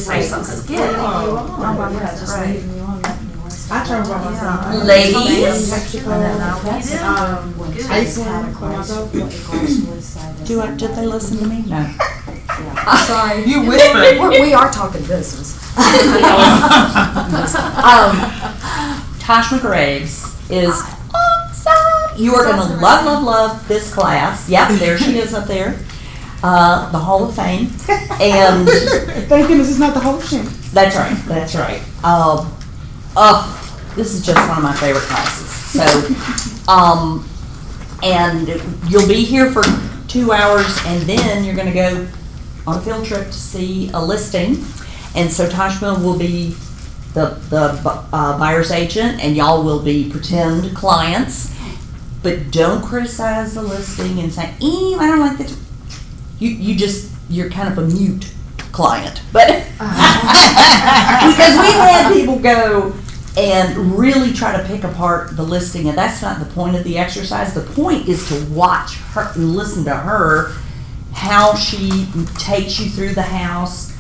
say something. Skip. I travel by myself. Ladies. Iceland by myself. Did they listen to me? No. Sorry. You whispered. We are talking business. Tasha Graves is awesome. You are going to love this class. Yep, there she is up there. The Hall of Fame. And Thank goodness it's not the whole shit. that's right. This is just one of my favorite classes. So, and you'll be here for 2 hours, and then you're going to go on a field trip to see a listing. And so Tasha will be the buyer's agent, and y'all will be pretend clients. But don't criticize the listing and say, I don't like this. You're kind of a mute client. But because we've had people go and really try to pick apart the listing, and that's not the point of the exercise. The point is to watch her and listen to her, how she takes you through the house,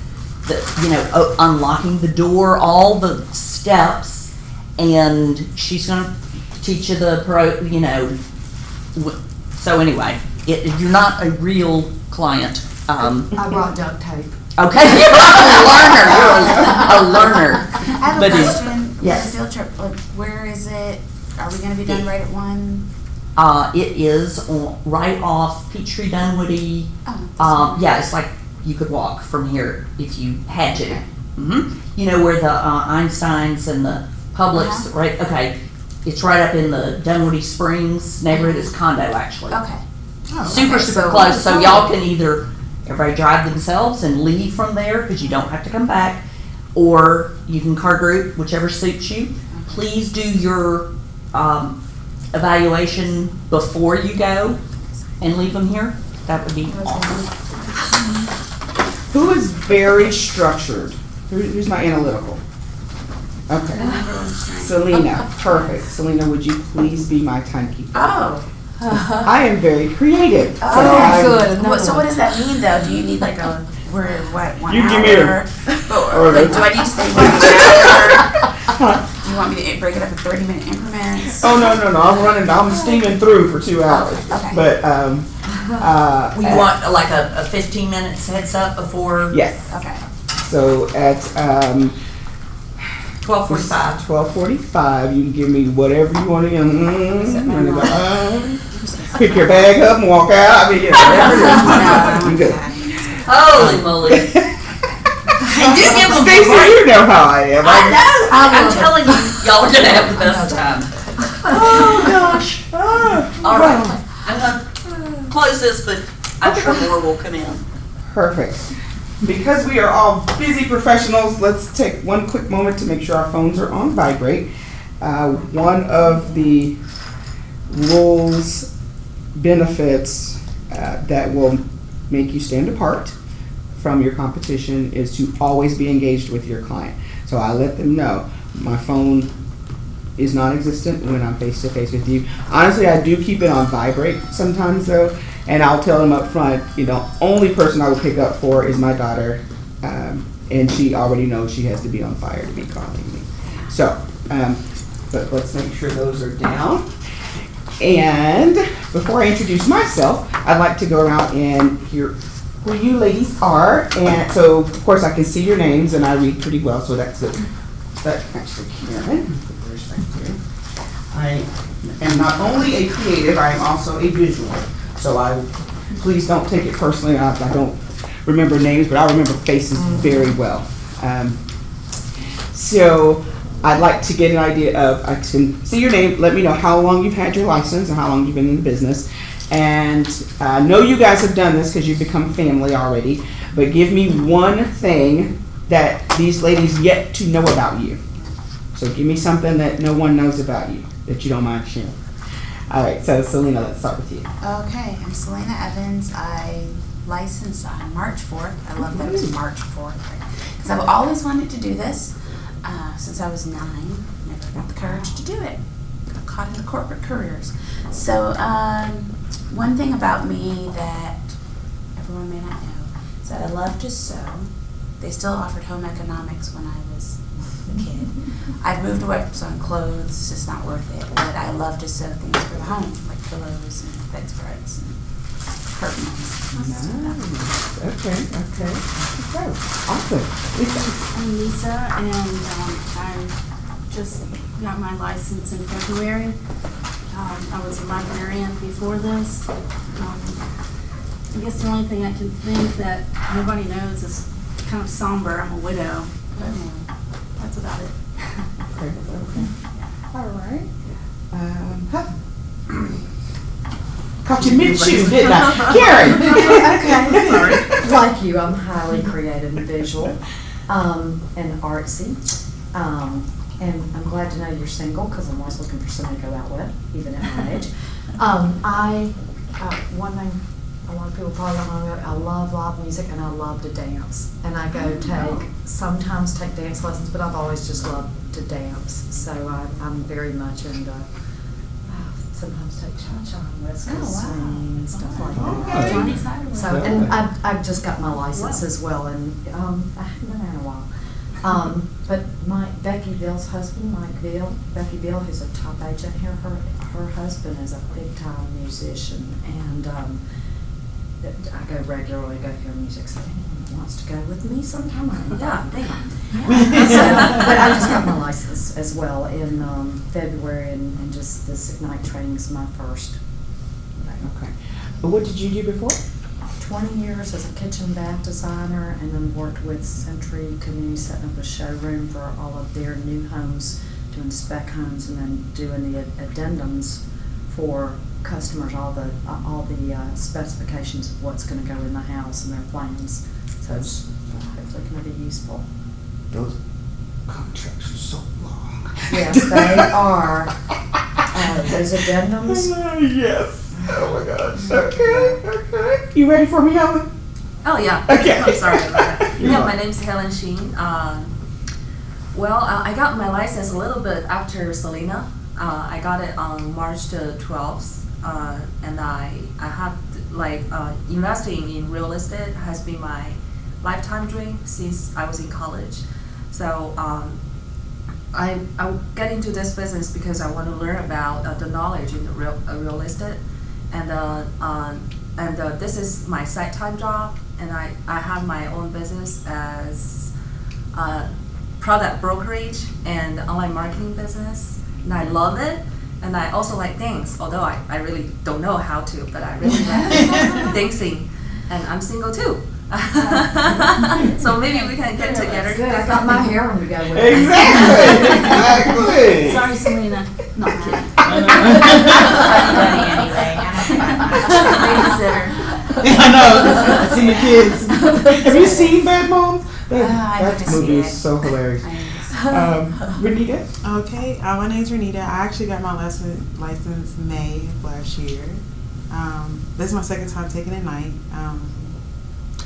unlocking the door, all the steps, and she's going to teach you the so anyway, you're not a real client. I brought duct tape. Okay, you're a learner. I have a question. Yes. The field trip, where is it? Are we going to be done right at 1? It is right off Peachtree Dunwoody. Yeah, it's like you could walk from here if you had to. Mm-hmm. You know where the Einsteins and the Publix, right? Okay, it's right up in the Dunwoody Springs neighborhood. It's condo actually. Okay. Super close. So y'all can either everybody drive themselves and leave from there because you don't have to come back, or you can car group, whichever suits you. Please do your evaluation before you go and leave them here. That would be awesome. Who is very structured? Who's not analytical? Okay. Selena, perfect. Selena, would you please be my timekeeper? Oh. I am very creative. Good. So what does that mean, though? Do you need like a one You hour? give me a- Do I need to say 1 hour? Do you want me to break it up in 30-minute increments? Oh no! I'm steaming through for 2 hours. Okay. But You want like a 15 minutes heads up before? yes. Okay. So at 12:45. 12:45, you can give me whatever you want to. Set my alarm. Pick your bag up and walk out. I mean, whatever it is. You good. Holy moly! And you give them Stacey, you know how I am. I know. I'm telling you, y'all are gonna have the best time. Oh gosh! All right, I'm gonna close this, but I'm sure more will come in. Perfect. Because we are all busy professionals, let's take one quick moment to make sure our phones are on vibrate. One of the rules, benefits that will make you stand apart from your competition is to always be engaged with your client. So I let them know my phone is non-existent when I'm face-to-face with you. Honestly, I do keep it on vibrate sometimes though, and I'll tell them up front, only person I will pick up for is my daughter, and she already knows she has to be on fire to be calling me. So, but let's make sure those are down. And before I introduce myself, I'd like to go around and hear who you ladies are. And so, of course, I can see your names and I read pretty well, so that's good. That's actually Karen. Where's that here? I am not only a creative, I am also a visual. So please don't take it personally. I don't remember names, but I remember faces very well. So I'd like to get an idea of, I can see your name, let me know how long you've had your license and how long you've been in the business. And I know you guys have done this because you've become family already, but give me one thing that these ladies yet to know about you. So give me something that no one knows about you that you don't mind sharing. All right, so Selena, let's start with you. Okay, I'm Selena Evans. I licensed on March 4th. I love that it's March 4th because I've always wanted to do this since I was 9. Never got the courage to do it. Got caught in the corporate careers. So one thing about me that everyone may not know is that I love to sew. They still offered home economics when I was a kid. I've moved away from sewing clothes, it's just not worth it. But I love to sew things for the home, like pillows and bedspreads and curtains. Nice. Okay. So, awesome. Lisa. I'm Lisa, and I just got my license in February. I was a librarian before this. I guess the only thing I can think that nobody knows is kind of somber. I'm a widow, but that's about it. Okay. All right. Caught you mid-shoe, didn't I? Karen! Okay, sorry. Like you, I'm highly creative and visual, and artsy. And I'm glad to know you're single, because I'm always looking for someone to go out with, even at my age. One thing a lot of people probably don't know, I love live music and I love to dance. And I go sometimes take dance lessons, but I've always just loved to dance. So I'm very much into, sometimes take cha-cha and West Coast swing and stuff like that. Johnny's Hideaway. So, and I've just got my license as well, and I haven't been there in a while. But Becky Bill's husband, Becky Bill, who's a top agent here, her husband is a big time musician, and I go regularly, go hear music, so anyone wants to go with me sometime, Yeah. but I just got my license as well in February, and just this Ignite training is my first. Okay. What did you do before? 20 years as a kitchen bath designer, and then worked with Century Community, setting up a showroom for all of their new homes, doing spec homes, and then doing the addendums for customers, all the specifications of what's going to go in the house and their plans. So it's hopefully going to be useful. Those contracts are so long. Yes, they are. Those addendums. Yes. Oh my gosh. Okay. You ready for me, Helen? Oh yeah. Okay. I'm sorry about that. You're Yeah, welcome. my name's Helen Sheen. I got my license a little bit after Selena. I got it on March the 12th, and I have investing in real estate has been my lifetime dream since I was in college. So I get into this business because I want to learn about the knowledge in the real estate, and this is my side time job, and I have my own business as product brokerage and online marketing business, and I love it. And I also like dance, although I really don't know how to, but I really like dancing, and I'm single too. So maybe we can get together. Good, I got my hair on to go with it. Exactly. Sorry, Selena. No, I'm kidding. I know. See the kids. Have you seen Bad Moms? I need That to see movie it. is so hilarious. Renita? Okay, my name's Renita. I actually got my license May of last year. This is my second time taking it night.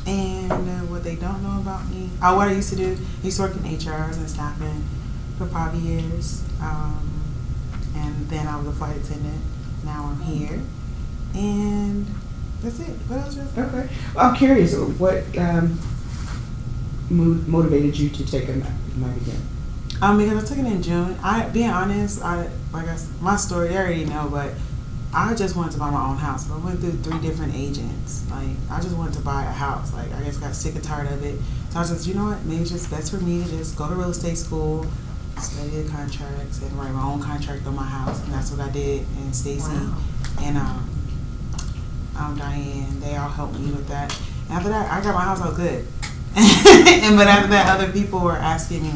And what they don't know about me, what I used to do, I used to work in HR, I was in staffing for 5 years. And then I was a flight attendant. Now I'm here. And that's it. What else was there? Okay. Well, I'm curious, what motivated you to take a night again? Because I took it in June. Being honest, my story, they already know, but I just wanted to buy my own house. I went through 3 different agents. I just wanted to buy a house. I just got sick and tired of it. So I was just, you know what, maybe it's just best for me to just go to real estate school, study the contracts, and write my own contract on my house. And that's what I did. And Stacy and Diane, they all helped me with that. And after that, I got my house all good. But after that, other people were asking me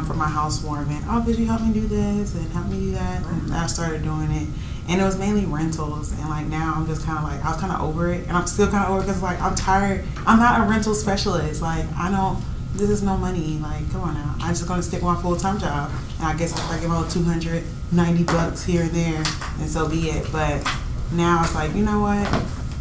for my housewarming, could you help me do this and help me do that? And I started doing it. And it was mainly rentals, and now I'm just kind of I was kind of over it, and I'm still kind of over it because I'm tired. I'm not a rental specialist. This is no money. Come on now. I'm just gonna stick with my full-time job, and I guess if I give out $290 here and there, and so be it. But now it's you know what?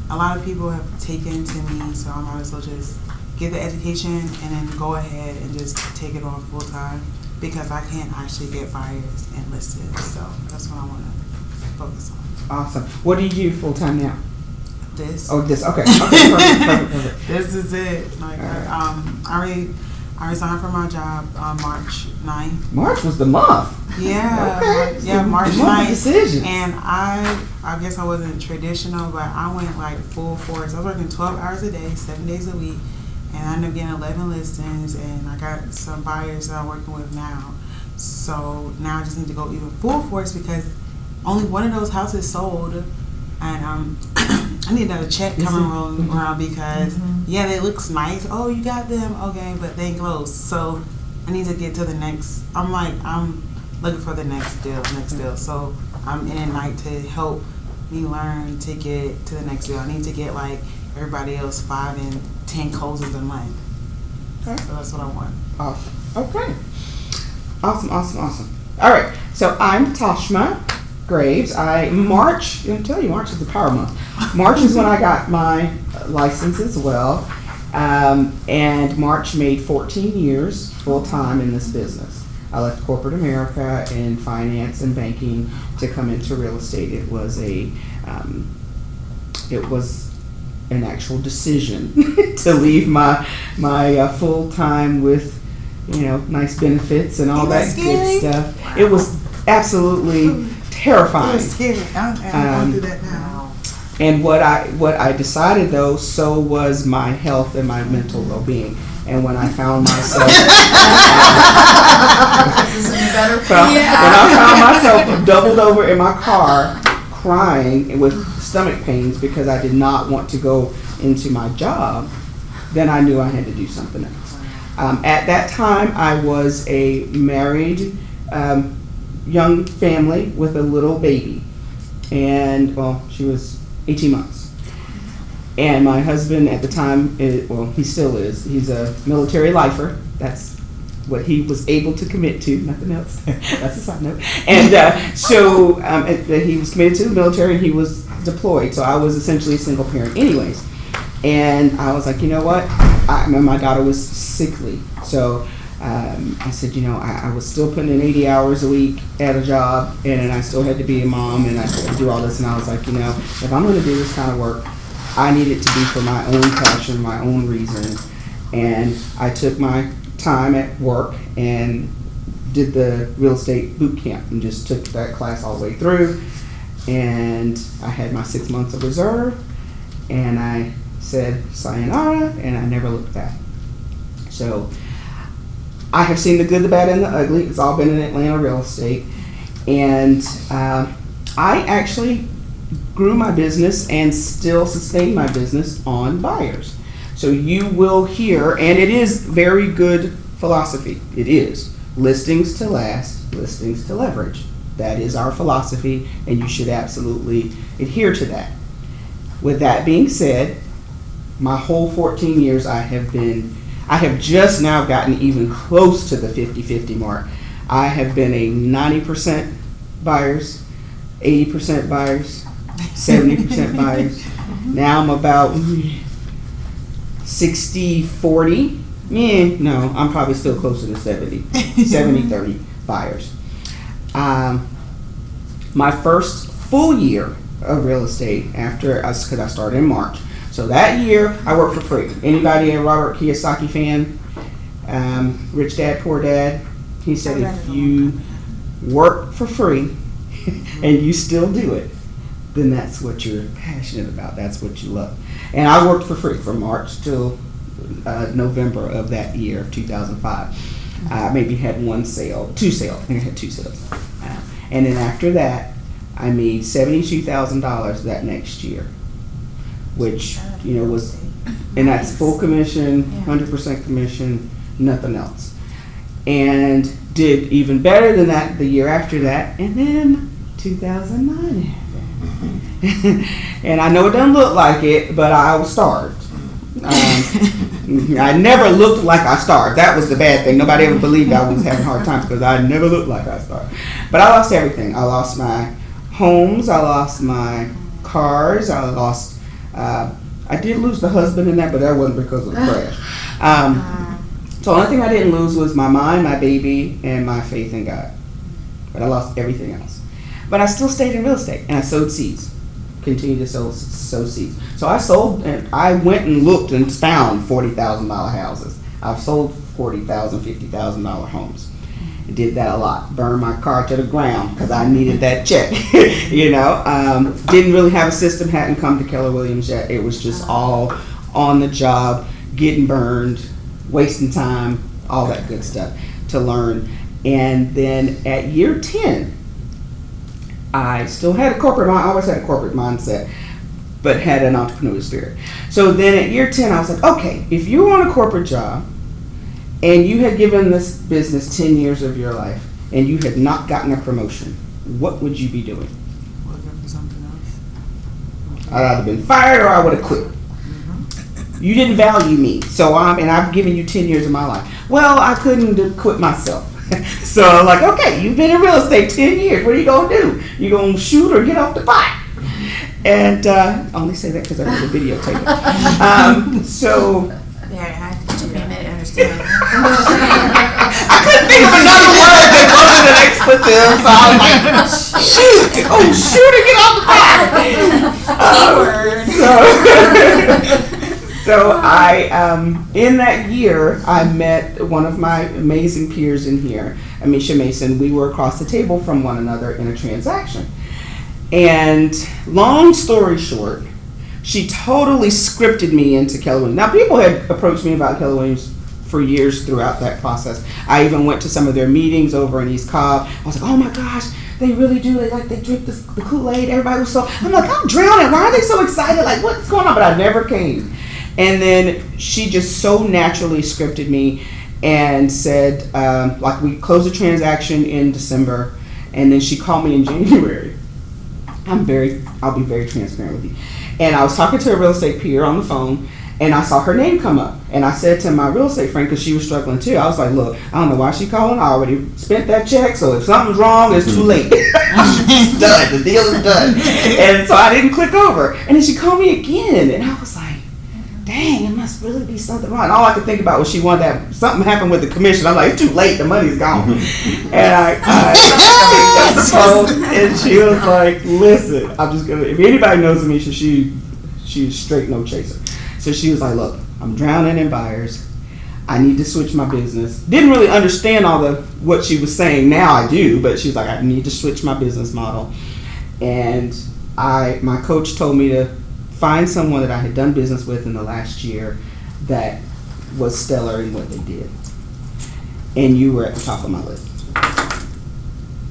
A lot of people have taken to me, so I might as well just get the education and then go ahead and just take it on full-time because I can't actually get buyers and listed. So that's what I want to focus on. Awesome. What do you do full time now? this. Oh, this. Okay. Perfect. This is it. Like, I resigned from my job on March 9th. March was the month. Yeah. Okay. Yeah, March The month of 9th. decisions. And I guess I wasn't traditional, but I went like full force. I was working 12 hours a day, 7 days a week, and I ended up getting 11 listings, and I got some buyers that I'm working with now. So now I just need to go even full force because only one of those houses sold, and I need another check coming rolling around because yeah, they looks nice. Oh, you got them, okay, but they ain't closed. So I need to get to the next. I'm looking for the next deal. So I'm in at night to help me learn to get to the next deal. I need to get like everybody else 5 and 10 closes a month. Okay. So that's what I want. Awesome. Okay. Awesome. All right. So I'm Tasha Graves. March is the power month. March is when I got my license as well. And March made 14 years full time in this business. I left corporate America in finance and banking to come into real estate. It was an actual decision to leave my full time with nice benefits and all that good stuff. Wow. It was absolutely terrifying. It was scary. I'm going through that now. And what I decided though, so was my health and my mental well-being. And when I found myself, when I found myself doubled over in my car, crying with stomach pains because I did not want to go into my job, then I knew I had to do something else. At that time, I was a married young family with a little baby, and she was 18 months. And my husband at the time, he still is. He's a military lifer. That's what he was able to commit to. Nothing else. That's a side note. And so he was committed to the military, and he was deployed. So I was essentially a single parent, anyways. And I was like, you know what? My daughter was sickly, so I said, I was still putting in 80 hours a week at a job, and I still had to be a mom, and I had to do all this. And I was like, if I'm going to do this kind of work, I need it to be for my own passion, my own reason. And I took my time at work and did the real estate boot camp and just took that class all the way through. And I had my 6 months of reserve, and I said sayonara, and I never looked back. So I have seen the good, the bad, and the ugly. It's all been in Atlanta real estate. And I actually grew my business and still sustain my business on buyers. So you will hear, and it is very good philosophy. It is. Listings to last, listings to leverage. That is our philosophy, and you should absolutely adhere to that. With that being said, my whole 14 years I have just now gotten even close to the 50-50 mark. I have been a 90% buyers, 80% buyers, 70% buyers. Now I'm about 60-40. No, I'm probably still closer to 70. 70-30 buyers. My first full year of real estate because I started in March. So that year I worked for free. Anybody a Robert Kiyosaki fan? Rich Dad, Poor Dad. He said if you work for free and you still do it, then that's what you're passionate about. That's what you love. And I worked for free from March till November of that year of 2005. I maybe had two sales. I think I had 2 sales. And then after that, I made $72,000 that next year, which was, and that's full commission, 100% commission, nothing else. And did even better than that the year after that, and then 2009 happened. And I know it doesn't look like it, but I was starved. I never looked like I starved. That was the bad thing. Nobody ever believed I was having hard times because I never looked like I starved. But I lost everything. I lost my homes. I lost my cars. I did lose the husband in that, but that wasn't because of the crash. So the only thing I didn't lose was my mind, my baby, and my faith in God. But I lost everything else. But I still stayed in real estate, and I sowed seeds. continue to sow seeds. So I sold, and I went and looked and found $40,000 houses. I've sold $40,000, $50,000 homes. I did that a lot. Burned my car to the ground because I needed that check. Didn't really have a system. Hadn't come to Keller Williams yet. It was just all on the job, getting burned, wasting time, all that good stuff to learn. And then at year 10, I still had a corporate mind. I always had a corporate mindset, but had an entrepreneurial spirit. So then at year 10, I was like, okay, if you were on a corporate job and you had given this business 10 years of your life and you had not gotten a promotion, what would you be doing? Looking for something else. I'd either been fired or I would have quit. You didn't value me, and I've given you 10 years of my life. Well, I couldn't quit myself. So I'm like, okay, you've been in real estate 10 years. What are you going to do? You going to shoot or get off the pot? And I only say that because I did a videotape. So Yeah, I took me a minute to understand. I couldn't think of another word that wasn't an expletive. So I was like, shoot. Oh, shoot or get off the pot. So I, in that year, I met one of my amazing peers in here, Amisha Mason. We were across the table from one another in a transaction. And long story short, she totally scripted me into Keller Williams. Now, people had approached me about Keller Williams for years throughout that process. I even went to some of their meetings over in East Cobb. I was like, oh my gosh, they really do. They drink the Kool-Aid. Everybody was so, I'm like, I'm drowning. Why are they so excited? Like, what's going on? But I never came. And then she just so naturally scripted me and said, like, we closed the transaction in December, and then she called me in January. I'll be very transparent with you. And I was talking to a real estate peer on the phone, and I saw her name come up. And I said to my real estate friend, because she was struggling too, I was like, look, I don't know why she calling. I already spent that check, so if something's wrong, it's too late. It's done. The deal is done. And so I didn't click over. And then she called me again, and I was like, dang, it must really be something wrong. And all I could think about was she wanted that something happened with the commission. I'm like, it's too late, the money's gone. And I picked up the phone, and she was like, listen, I'm just gonna, if anybody knows Amisha, she's straight no chaser. So she was like, look, I'm drowning in buyers. I need to switch my business. Didn't really understand what she was saying. Now I do, but she's like, I need to switch my business model. And my coach told me to find someone that I had done business with in the last year that was stellar in what they did. And you were at the top of my list.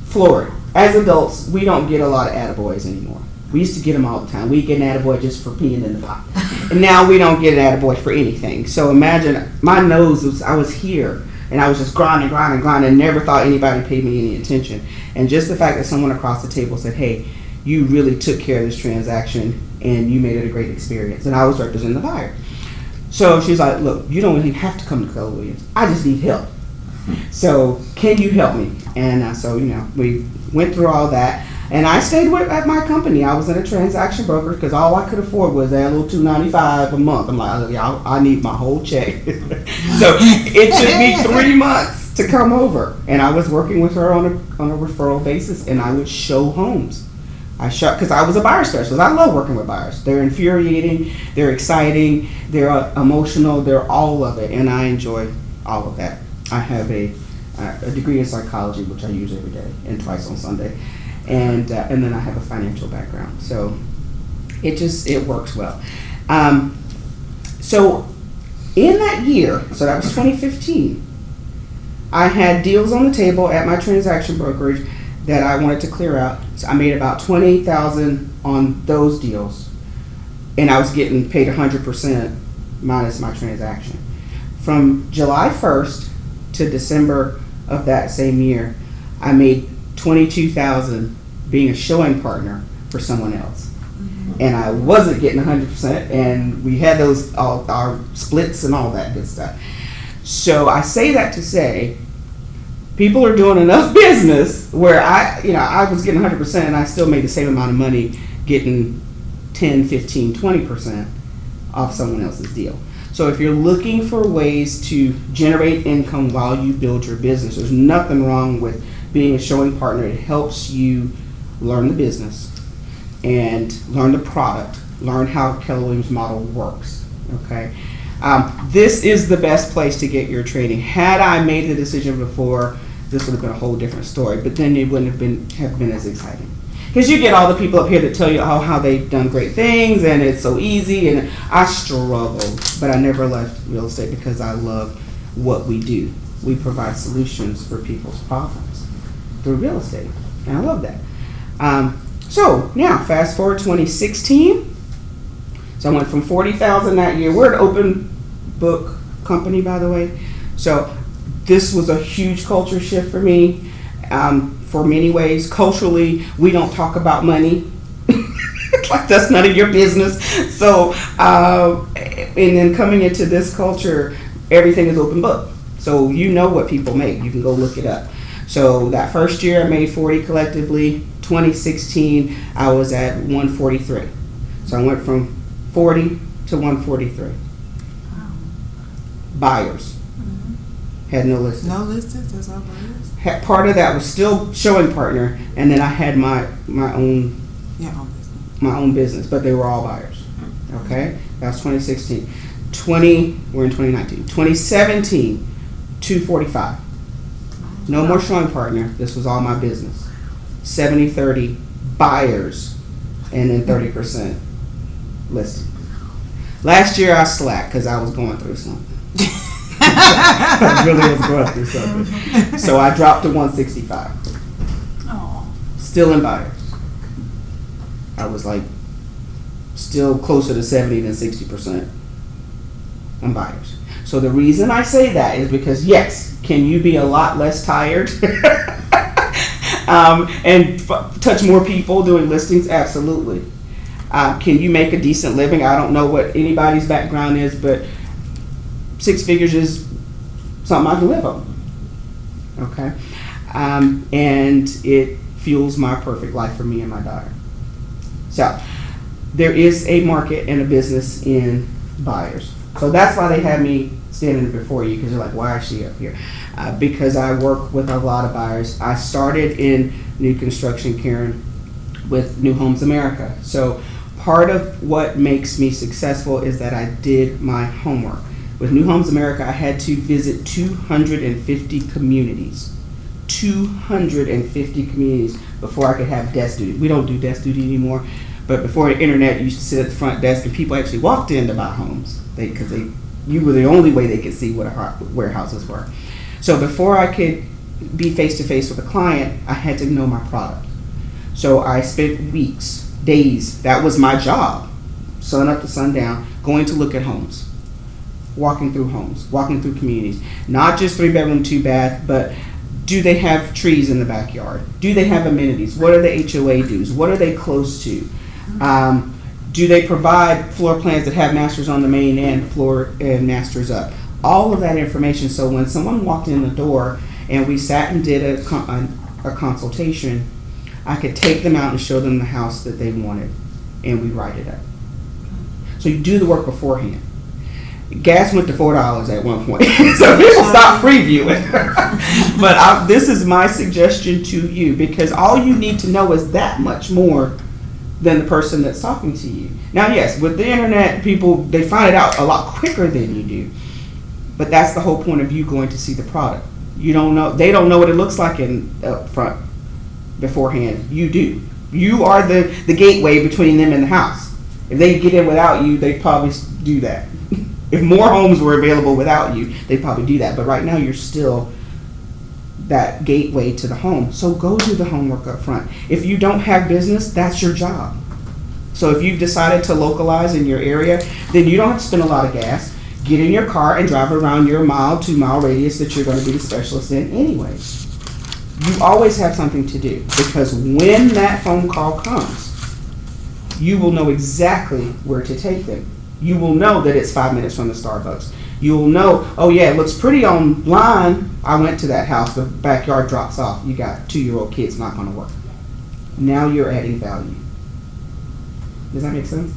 Florida. As adults, we don't get a lot of attaboys anymore. We used to get them all the time. We get an attaboy just for peeing in the pot. And now we don't get an attaboy for anything. So imagine, I was here, and I was just grinding, and never thought anybody paid me any attention. And just the fact that someone across the table said, hey, you really took care of this transaction, and you made it a great experience. And I was representing the buyer. So she's like, look, you don't even have to come to Keller Williams. I just need help. So can you help me? And so, we went through all that. And I stayed at my company. I was in a transaction broker because all I could afford was that little $295 a month. I'm like, I need my whole check. So it took me 3 months to come over. And I was working with her on a referral basis, and I would show homes. Because I was a buyer specialist. I love working with buyers. They're infuriating, they're exciting, they're emotional, they're all of it, and I enjoy all of that. I have a degree in psychology, which I use every day and twice on Sunday, and then I have a financial background. So it works well. So in that year, so that was 2015, I had deals on the table at my transaction brokerage that I wanted to clear out. So I made about $28,000 on those deals, and I was getting paid 100% minus my transaction. From July 1st to December of that same year, I made $22,000 being a showing partner for someone else. And I wasn't getting 100%, and we had all our splits and all that good stuff. So I say that to say, people are doing enough business where I was getting 100% and I still made the same amount of money getting 10, 15, 20% off someone else's deal. So if you're looking for ways to generate income while you build your business, there's nothing wrong with being a showing partner. It helps you learn the business and learn the product, learn how Keller Williams model works, okay? This is the best place to get your training. Had I made the decision before, this would have been a whole different story, but then it wouldn't have been as exciting. Because you get all the people up here that tell you how they've done great things and it's so easy, and I struggled, but I never left real estate because I love what we do. We provide solutions for people's problems through real estate, and I love that. So now, fast forward 2016. So I went from 40,000 that year. We're an open book company, by the way. So this was a huge culture shift for me. For many ways, culturally, we don't talk about money. Like that's none of your business. So, and then coming into this culture, everything is open book. So you know what people make. You can go look it up. So that first year I made 40 collectively. 2016 I was at 143. So I went from 40 to 143. Wow. Buyers. Had no listings. No listings, that's all buyers? Part of that was still showing partner, and then I had my own my own business, but they were all buyers. Okay, that was 2016. We're in 2019. 2017, 245. No more showing partner. This was all my business. 70-30 buyers, and then 30% listing. Last year I slacked because I was going through something. I really was going through something. So I dropped to 165. Oh. Still in buyers. I was like still closer to 70 than 60% on buyers. So the reason I say that is because yes, can you be a lot less tired and touch more people doing listings? Absolutely. Can you make a decent living? I don't know what anybody's background is, but 6 figures is something I can live on. Okay? And it fuels my perfect life for me and my daughter. So, there is a market and a business in buyers. So that's why they had me standing before you, because you're like, why is she up here? Because I work with a lot of buyers. I started in new construction, Karen, with New Homes America. So part of what makes me successful is that I did my homework. With New Homes America, I had to visit 250 communities. 250 communities before I could have desk duty. We don't do desk duty anymore, but before the internet, you used to sit at the front desk and people actually walked in to buy homes because you were the only way they could see what warehouses were. So before I could be face to face with a client, I had to know my product. So I spent weeks, days, that was my job, sun up to sundown, going to look at homes, walking through homes, walking through communities, not just 3-bedroom, 2-bath, but do they have trees in the backyard? Do they have amenities? What are the HOA dues? What are they close to? Do they provide floor plans that have masters on the main and floor and masters up? All of that information. So when someone walked in the door and we sat and did a consultation, I could take them out and show them the house that they wanted, and we write it up. So you do the work beforehand. Gas went to $4 at one point, so people stopped previewing. But this is my suggestion to you, because all you need to know is that much more than the person that's talking to you. Now, yes, with the internet, people, they find it out a lot quicker than you do. But that's the whole point of you going to see the product. You don't know, they don't know what it looks like up front beforehand. You do. You are the gateway between them and the house. If they get in without you, they probably do that. If more homes were available without you, they'd probably do that. But right now, you're still that gateway to the home. So go do the homework up front. If you don't have business, that's your job. So if you've decided to localize in your area, then you don't have to spend a lot of gas. Get in your car and drive around your 2-mile radius that you're going to be the specialist in anyway. You always have something to do, because when that phone call comes, you will know exactly where to take them. You will know that it's 5 minutes from the Starbucks. You will know, oh yeah, it looks pretty online. I went to that house, the backyard drops off. You got 2-year-old kids, not going to work. Now you're adding value. Does that make sense?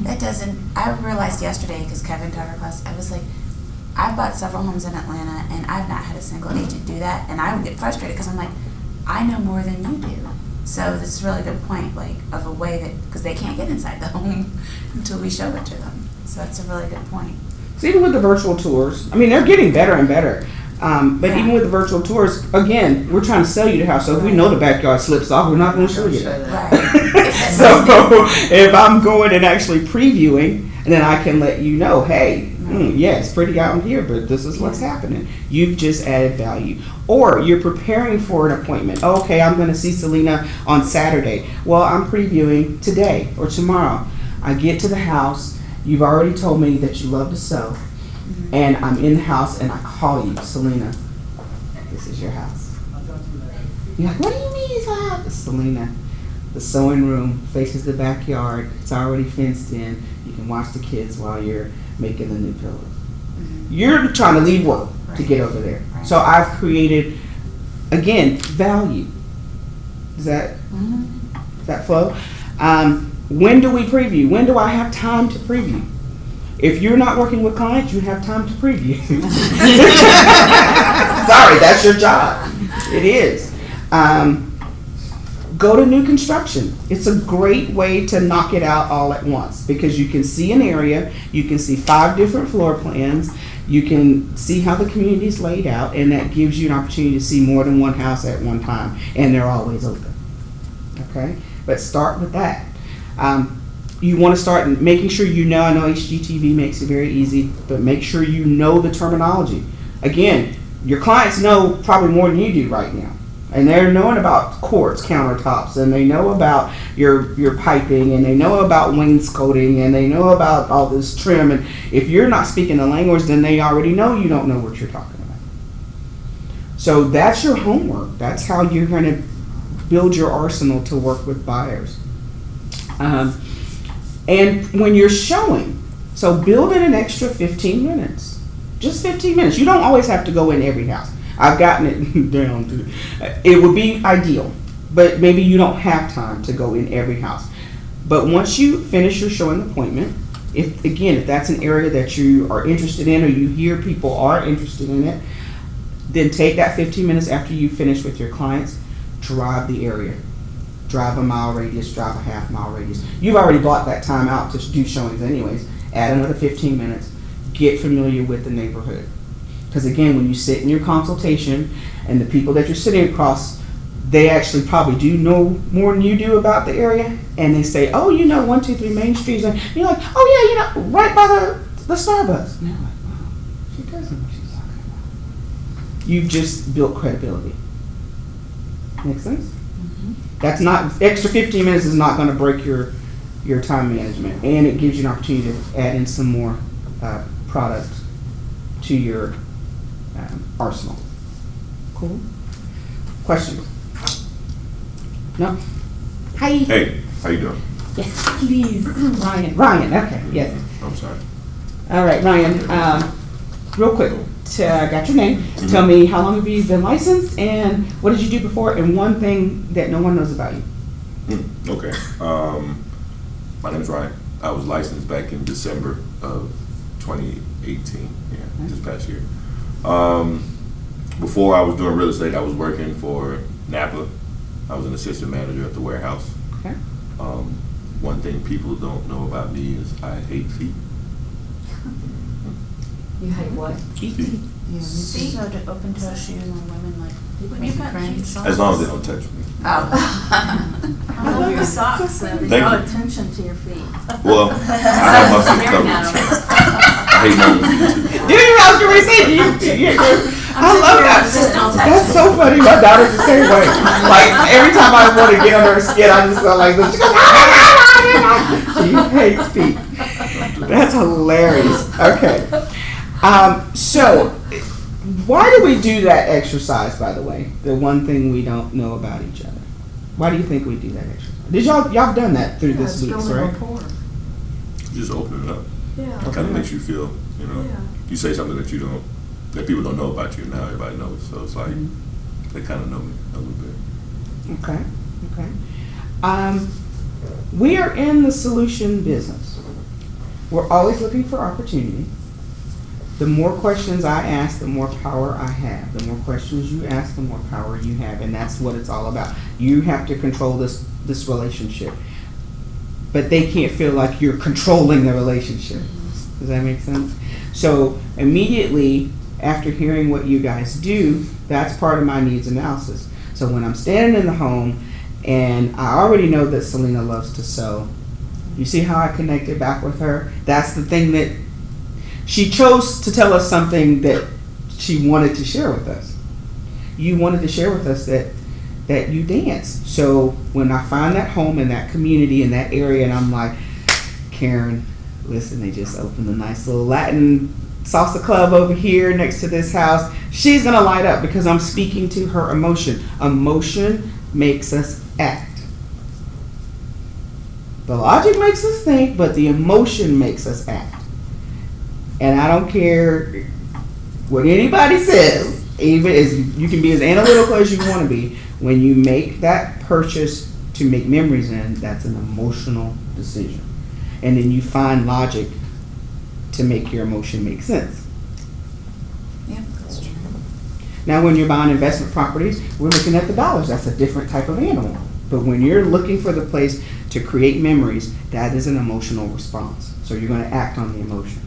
That doesn't. I realized yesterday, because Kevin taught our class, I was like, I've bought several homes in Atlanta, and I've not had a single agent do that. And I would get frustrated because I'm like, I know more than you do. So this is a really good point, like, of a way that, because they can't get inside the home until we show it to them. So that's a really good point. So even with the virtual tours, I mean, they're getting better and better. But even with the virtual tours, again, we're trying to sell you the house. So if we know the backyard slips off, we're not going to show you that. Right. So if I'm going and actually previewing, then I can let you know, hey, yeah, it's pretty out in here, but this is what's happening. You've just added value. Or you're preparing for an appointment. Okay, I'm going to see Selena on Saturday. Well, I'm previewing today or tomorrow. I get to the house. You've already told me that you love to sew. And I'm in the house and I call you, Selena, this is your house. You're like, what do you mean it's my house? Selena, the sewing room faces the backyard. It's already fenced in. You can watch the kids while you're making the new pillows. You're trying to leave work to get over there. So I've created, again, value. Does that flow? When do we preview? When do I have time to preview? If you're not working with clients, you have time to preview. Sorry, that's your job. It is. Go to new construction. It's a great way to knock it out all at once because you can see an area, you can see 5 different floor plans, you can see how the community is laid out, and that gives you an opportunity to see more than one house at one time, and they're always open. Okay? But start with that. You want to start making sure you know, I know HGTV makes it very easy, but make sure you know the terminology. Again, your clients know probably more than you do right now. And they're knowing about quartz countertops, and they know about your piping, and they know about wainscoting, and they know about all this trim. And if you're not speaking the language, then they already know you don't know what you're talking about. So that's your homework. That's how you're going to build your arsenal to work with buyers. And when you're showing, so build in an extra 15 minutes. Just 15 minutes. You don't always have to go in every house. I've gotten it down to, it would be ideal, but maybe you don't have time to go in every house. But once you finish your showing appointment, if that's an area that you are interested in or you hear people are interested in it, then take that 15 minutes after you finish with your clients, drive the area. Drive a mile radius, drive a half-mile radius. You've already blocked that time out to do showings anyways. Add another 15 minutes. Get familiar with the neighborhood. Because again, when you sit in your consultation and the people that you're sitting across, they actually probably do know more than you do about the area. And they say, oh, 123 Main Street. And you're like, oh yeah, right by the Starbucks. And they're like, wow, she does know what she's talking about. You've just built credibility. Make sense? That's not, extra 15 minutes is not going to break your time management, and it gives you an opportunity to add in some more product to your arsenal. Cool. Questions? No? Hi. Hey, how you doing? Yes, please. Ryan, okay, yes. I'm sorry. All right, Ryan, real quick. I got your name. Tell me how long have you been licensed and what did you do before and one thing that no one knows about you. Okay. My name is Ryan. I was licensed back in December of 2018. Yeah, this past year. Before I was doing real estate, I was working for Napa. I was an assistant manager at the warehouse. Okay. One thing people don't know about me is I hate feet. You hate what? Feet. Yeah, So to open toe shoes on women, like, When you've got cute socks. As long as they don't touch me. oh. I love your socks, though. They Thank draw you. attention to your feet. Well, I have my feet covered. I hate my feet too. I was going to say, I love that. Just don't touch That's so funny. My daughter's the same way. Like, every time I want to get under her skin, I just go like this. She goes, she hates feet. That's hilarious. Okay. So, why do we do that exercise, by the way? The one thing we don't know about each other. Why do you think we do that exercise? Did y'all have done that through this week, right? Just open it up. Yeah. It kind of makes you feel, you say something that people don't know about you, now everybody knows. So it's like, they kind of know me a little bit. Okay. We are in the solution business. We're always looking for opportunity. The more questions I ask, the more power I have. The more questions you ask, the more power you have. And that's what it's all about. You have to control this relationship. But they can't feel like you're controlling the relationship. Does that make sense? So immediately after hearing what you guys do, that's part of my needs analysis. So when I'm standing in the home and I already know that Selena loves to sew, you see how I connected back with her? That's the thing that she chose to tell us something that she wanted to share with us. You wanted to share with us that you dance. So when I find that home in that community, in that area, and I'm like, Karen, listen, they just opened a nice little Latin salsa club over here next to this house. She's gonna light up because I'm speaking to her emotion. Emotion makes us act. The logic makes us think, but the emotion makes us act. And I don't care what anybody says, even as you can be as analytical as you want to be, when you make that purchase to make memories in, that's an emotional decision. And then you find logic to make your emotion make sense. Yep, that's true. Now when you're buying investment properties, we're looking at the dollars. That's a different type of animal. But when you're looking for the place to create memories, that is an emotional response. So you're going to act on the emotion.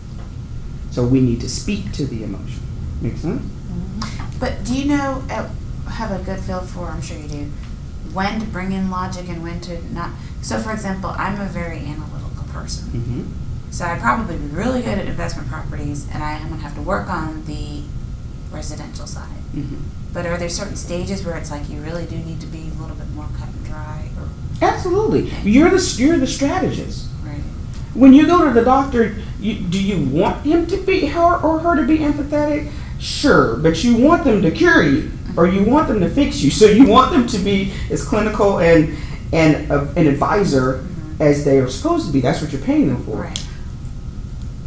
So we need to speak to the emotion. Make sense? But do you know, have a good feel for, I'm sure you do, when to bring in logic and when to not? So for example, I'm a very analytical person. Mm-hmm. So I'd probably be really good at investment properties and I am going to have to work on the residential side. Mm-hmm. But are there certain stages where it's like you really do need to be a little bit more cut and dry? Or Absolutely. You're the strategist. right. When you go to the doctor, do you want him to be or her to be empathetic? Sure, but you want them to cure you, or you want them to fix you. So you want them to be as clinical and an advisor as they are supposed to be. That's what you're paying them for. Right.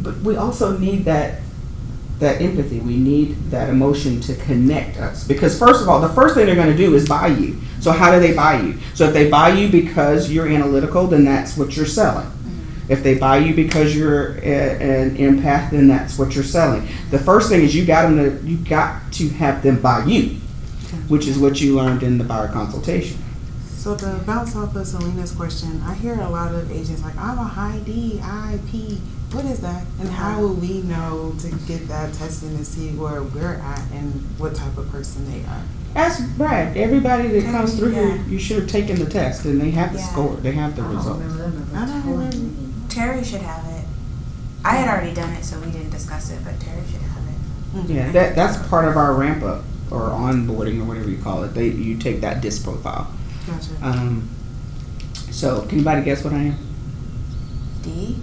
But we also need that empathy. We need that emotion to connect us. Because first of all, the first thing they're going to do is buy you. So how do they buy you? So if they buy you because you're analytical, then that's what you're selling. If they buy you because you're an empath, then that's what you're selling. The first thing is you got to have them buy you, which is what you learned in the buyer consultation. So to bounce off of Selena's question, I hear a lot of agents like, I'm a high D, IP. What is that? And how will we know to get that testing to see where we're at and what type of person they are? That's right. Everybody that comes through here, you should have taken the test, and they have the score. They have the result. I don't remember. Terry should have it. I had already done it, so we didn't discuss it, but Terry should have it. Yeah, that's part of our ramp up or onboarding or whatever you call it. You take that DISC profile. Gotcha. So can anybody guess what I am? D?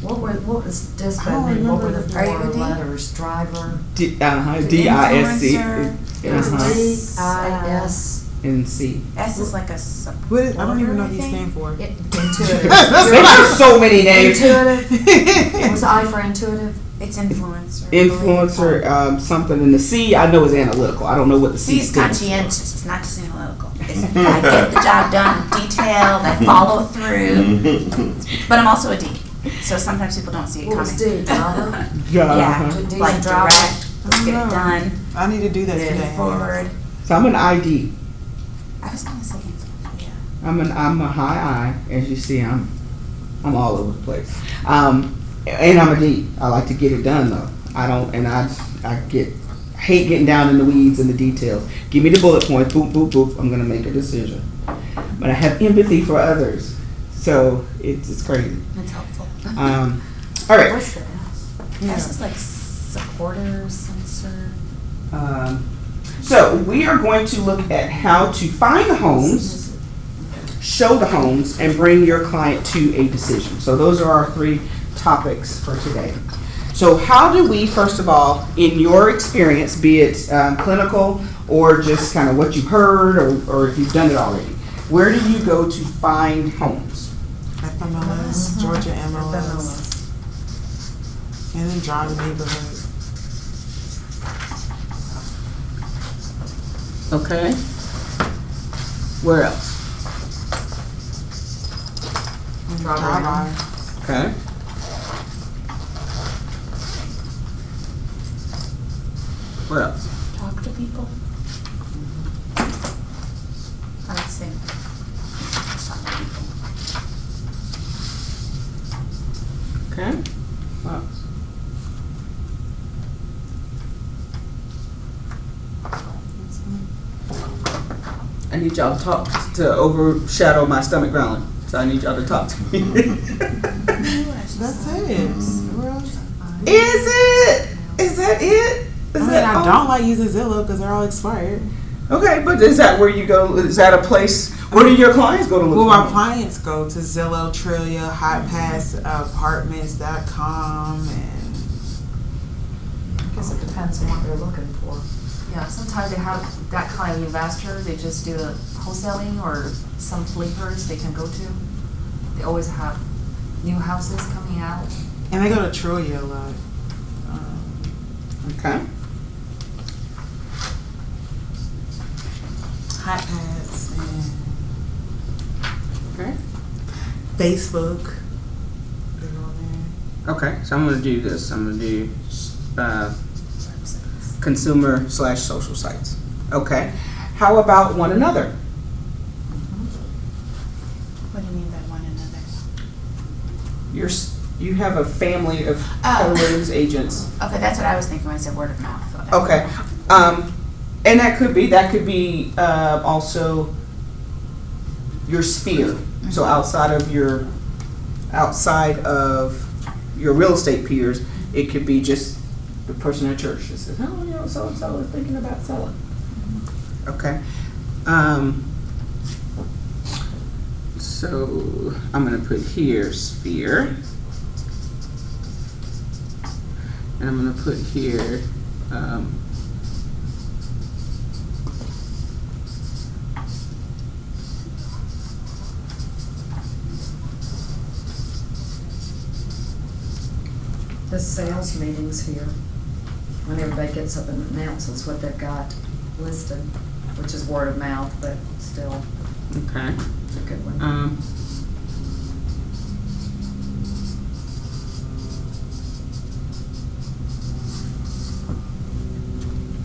What was DISC? I don't What were remember the the four D. letters? Driver. DISC. Influencer. It was It's, DIS. and C. S is like a What is, I don't even know what these thing. stand for. Intuitive. There's so many names. Intuitive. It was I for intuitive. It's influencer. Influencer, something, and the C I know is analytical. I don't know what the C C is stands for. conscientious. It's not just analytical. I get the job done, detailed, I follow through. But I'm also a D. So sometimes people don't see it What was coming. D? Driver. Yeah, D's like and driver. direct, let's get it done, I need to do that move today. forward. So I'm an ID. I was gonna say influencer, yeah. I'm a high I. As you see, I'm all over the place. And I'm a D. I like to get it done though. I hate getting down in the weeds and the details. Give me the bullet points, boop, boop, boop. I'm gonna make a decision. But I have empathy for others, so it's crazy. It's helpful. All right. What's the S? S is like supporter, censor. So we are going to look at how to find the homes, show the homes, and bring your client to a decision. So those are our 3 topics for today. So how do we, first of all, in your experience, be it clinical or just kind of what you've heard or if you've done it already, where do you go to find homes? FMLS, Georgia MLS, and then drive neighborhood. Okay. Where else? Drive. Okay. What else? Talk to people. I would say just talk to people. Okay. What else? I need y'all to talk to overshadow my stomach growling. So I need y'all to talk to me. That's it. Where else? Is it? Is that it? Is that I all? don't like using Zillow because they're all expired. Okay, but is that where you go? Is that a place? Where do your clients go to look Well, for my homes? clients go to Zillow, Trillia, HotPassApartments.com, and I guess it depends on what they're looking for. Yeah, sometimes they have that kind of investor, they just do the wholesaling or some flippers they can go to. They always have new houses coming out. they go to Trillia a lot. Okay. HotPass and Okay. Facebook. They're on there. Okay. So I'm gonna do this. I'm gonna do consumer/social sites. Okay. How about one another? What do you mean by one another? You have a family of Oh. co-living agents. Okay, that's what I was thinking when I said word of mouth. Okay. And that could be also your sphere. So outside of your real estate peers, it could be just the person at church that says, "Oh, you know, so and so is thinking about selling." Okay. So I'm gonna put here sphere, and I'm gonna put here. The sales meetings here, when everybody gets up and announces what they've got listed, which is word of mouth, but still, Okay. it's a good one.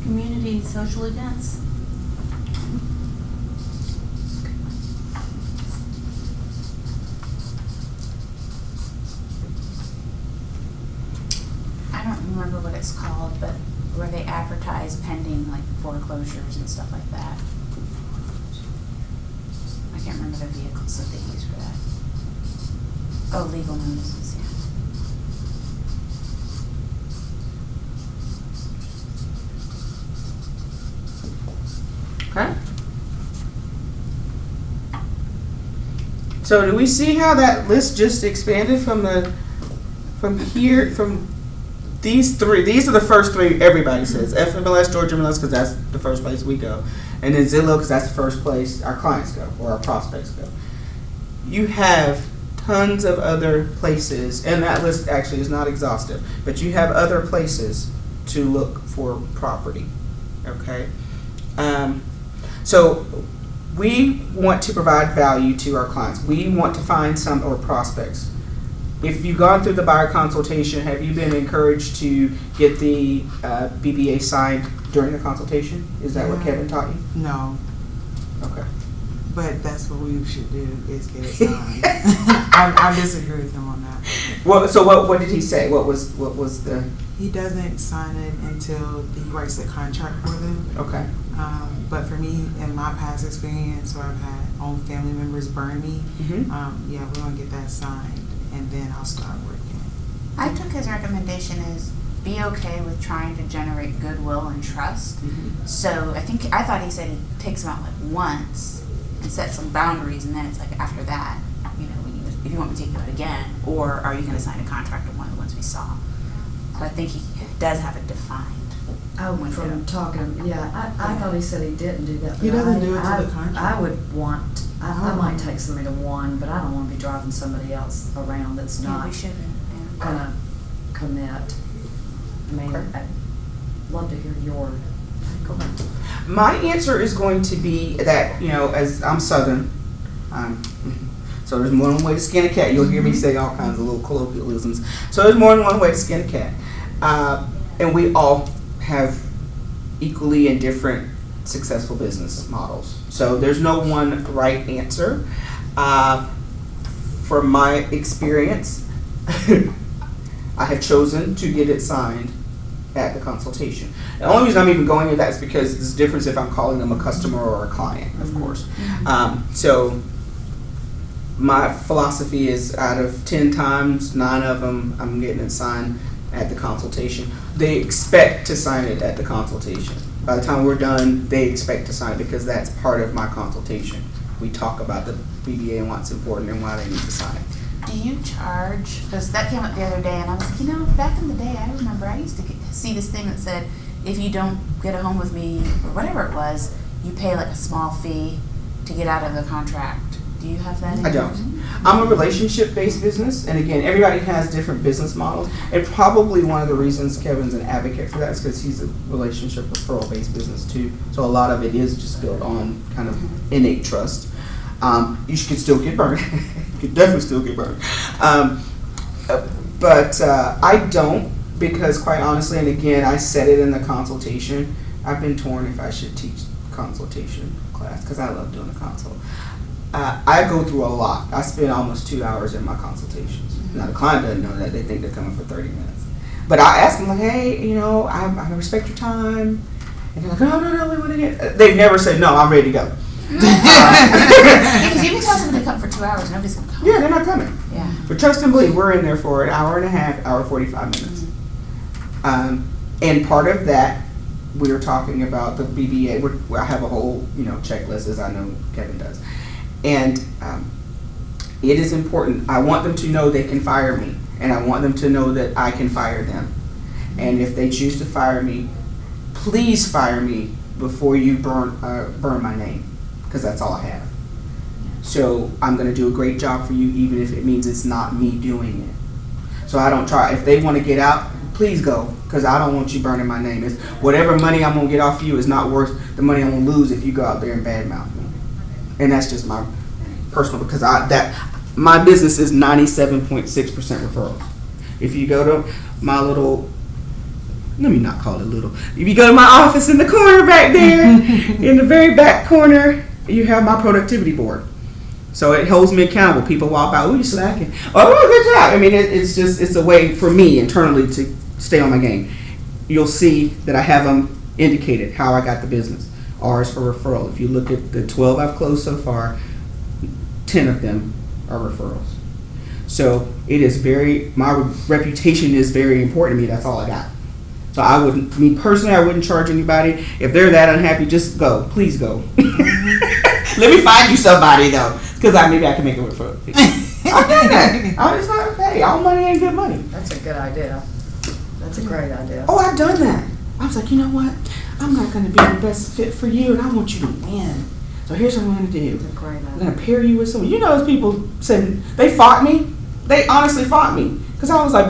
Community social events. I don't remember what it's called, but where they advertise pending like foreclosures and stuff like that. I can't remember the vehicles that they use for that. Oh, legal notices, yeah. Okay. So do we see how that list just expanded from these three? These are the first three everybody says. FMLS, Georgia MLS, because that's the first place we go. And then Zillow, because that's the first place our clients go or our prospects go. You have tons of other places, and that list actually is not exhaustive, but you have other places to look for property. Okay? So we want to provide value to our clients. We want to find some, or prospects. If you've gone through the buyer consultation, have you been encouraged to get the BBA signed during the consultation? Is that what Yeah. Kevin taught you? No, Okay. but that's what we should do is get it signed. I disagree with him on that. Well, so what did he say? What was the? He doesn't sign it until he writes a contract for them. Okay. But for me, in my past experience, where I've had own family members burn me, Mhm. yeah, we're gonna get that signed, and then I'll start working. I took his recommendation as be okay with trying to generate goodwill and trust. So I thought he said he takes them out like once and set some boundaries, and then it's like after that, you know, if you want me to take you out again, or are you going to sign a contract on one of the ones we saw? So I think he does have it defined. Oh, from talking, yeah, I thought he said he didn't do that. He but doesn't do it to I- the contract. I would want, I might take somebody to one, but I don't wanna be driving somebody else around that's Yeah, not we shouldn't. Yeah. gonna commit. I mean, Okay. I'd love to hear your, go ahead. My answer is going to be that, you know, as I'm Southern, so there's more than one way to skin a cat. You'll hear me say all kinds of little colloquialisms. So there's more than one way to skin a cat. And we all have equally in different successful business models. So there's no one right answer. From my experience, I have chosen to get it signed at the consultation. The only reason I'm even going into that is because there's a difference if I'm calling them a customer or a client, of course. So my philosophy is out of 10 times, 9 of them, I'm getting it signed at the consultation. They expect to sign it at the consultation. By the time we're done, they expect to sign it because that's part of my consultation. We talk about the BBA and what's important and why they need to sign it. Do you charge, because that came up the other day, and I was like, back in the day, I remember I used to see this thing that said, if you don't get a home with me, or whatever it was, you pay like a small fee to get out of the contract. Do you have that? I don't. I'm a relationship-based business, and again, everybody has different business models. And probably one of the reasons Kevin's an advocate for that is because he's a relationship referral-based business too. So a lot of it is just built on kind of innate trust. You could still get burned. You could definitely still get burned. But I don't, because quite honestly, and again, I said it in the consultation, I've been torn if I should teach consultation class because I love doing the consult. I go through a lot. I spend almost 2 hours in my consultations. Now the client doesn't know that. They think they're coming for 30 minutes. But I ask them like, hey, I respect your time. And they're like, no, we want to get. They've never said, no, I'm ready to go. Because you can tell somebody to come for 2 hours, nobody's going to come. Yeah, they're not coming. Yeah. But trust and believe, we're in there for an hour and a half, hour 45 minutes. And part of that, we were talking about the BBA. I have a whole, checklist, as I know Kevin does. And it is important. I want them to know they can fire me, and I want them to know that I can fire them. And if they choose to fire me, please fire me before you burn my name, because that's all I have. So I'm going to do a great job for you, even if it means it's not me doing it. So I don't try. If they want to get out, please go, because I don't want you burning my name. It's whatever money I'm going to get off you is not worth the money I'm going to lose if you go out there and badmouth me. And that's just my personal, because my business is 97.6% referrals. If you go to my little, let me not call it little. If you go to my office in the corner back there, in the very back corner, you have my productivity board. So it holds me accountable. People walk by, you slacking. Oh, good job. I mean, it's a way for me internally to stay on my game. You'll see that I have them indicated how I got the business. R is for referral. If you look at the 12 I've closed so far, 10 of them are referrals. So it is my reputation is very important to me. That's all I got. So I wouldn't charge anybody. If they're that unhappy, just go. Please go. Let me find you somebody though, because maybe I can make a referral. I've done that. I'm just not pay. All money ain't good money. That's a good idea. That's a great idea. Oh, I've done that. I was like, you know what? I'm not going to be the best fit for you, and I want you to win. So here's what I'm going to do. That's a great idea. I'm going to pair you with someone. Those people said they fought me. They honestly fought me. Because I was like,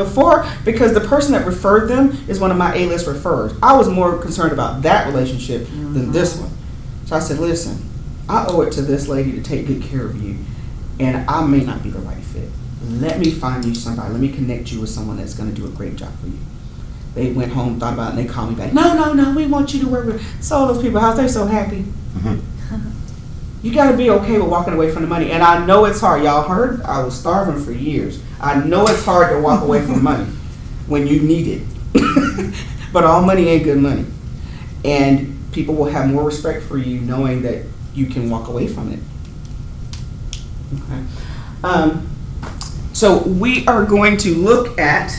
because the person that referred them is one of my A-list referrers. I was more concerned about that relationship than this one. So I said, listen, I owe it to this lady to take good care of you, and I may not be the right fit. Let me find you somebody. Let me connect you with someone that's going to do a great job for you. They went home, thought about it, and they called me back. No, we want you to work with. Saw those people, how they so happy. You got to be okay with walking away from the money. And I know it's hard. Y'all heard? I was starving for years. I know it's hard to walk away from money when you need it. But all money ain't good money. And people will have more respect for you knowing that you can walk away from it. Okay. So we are going to look at,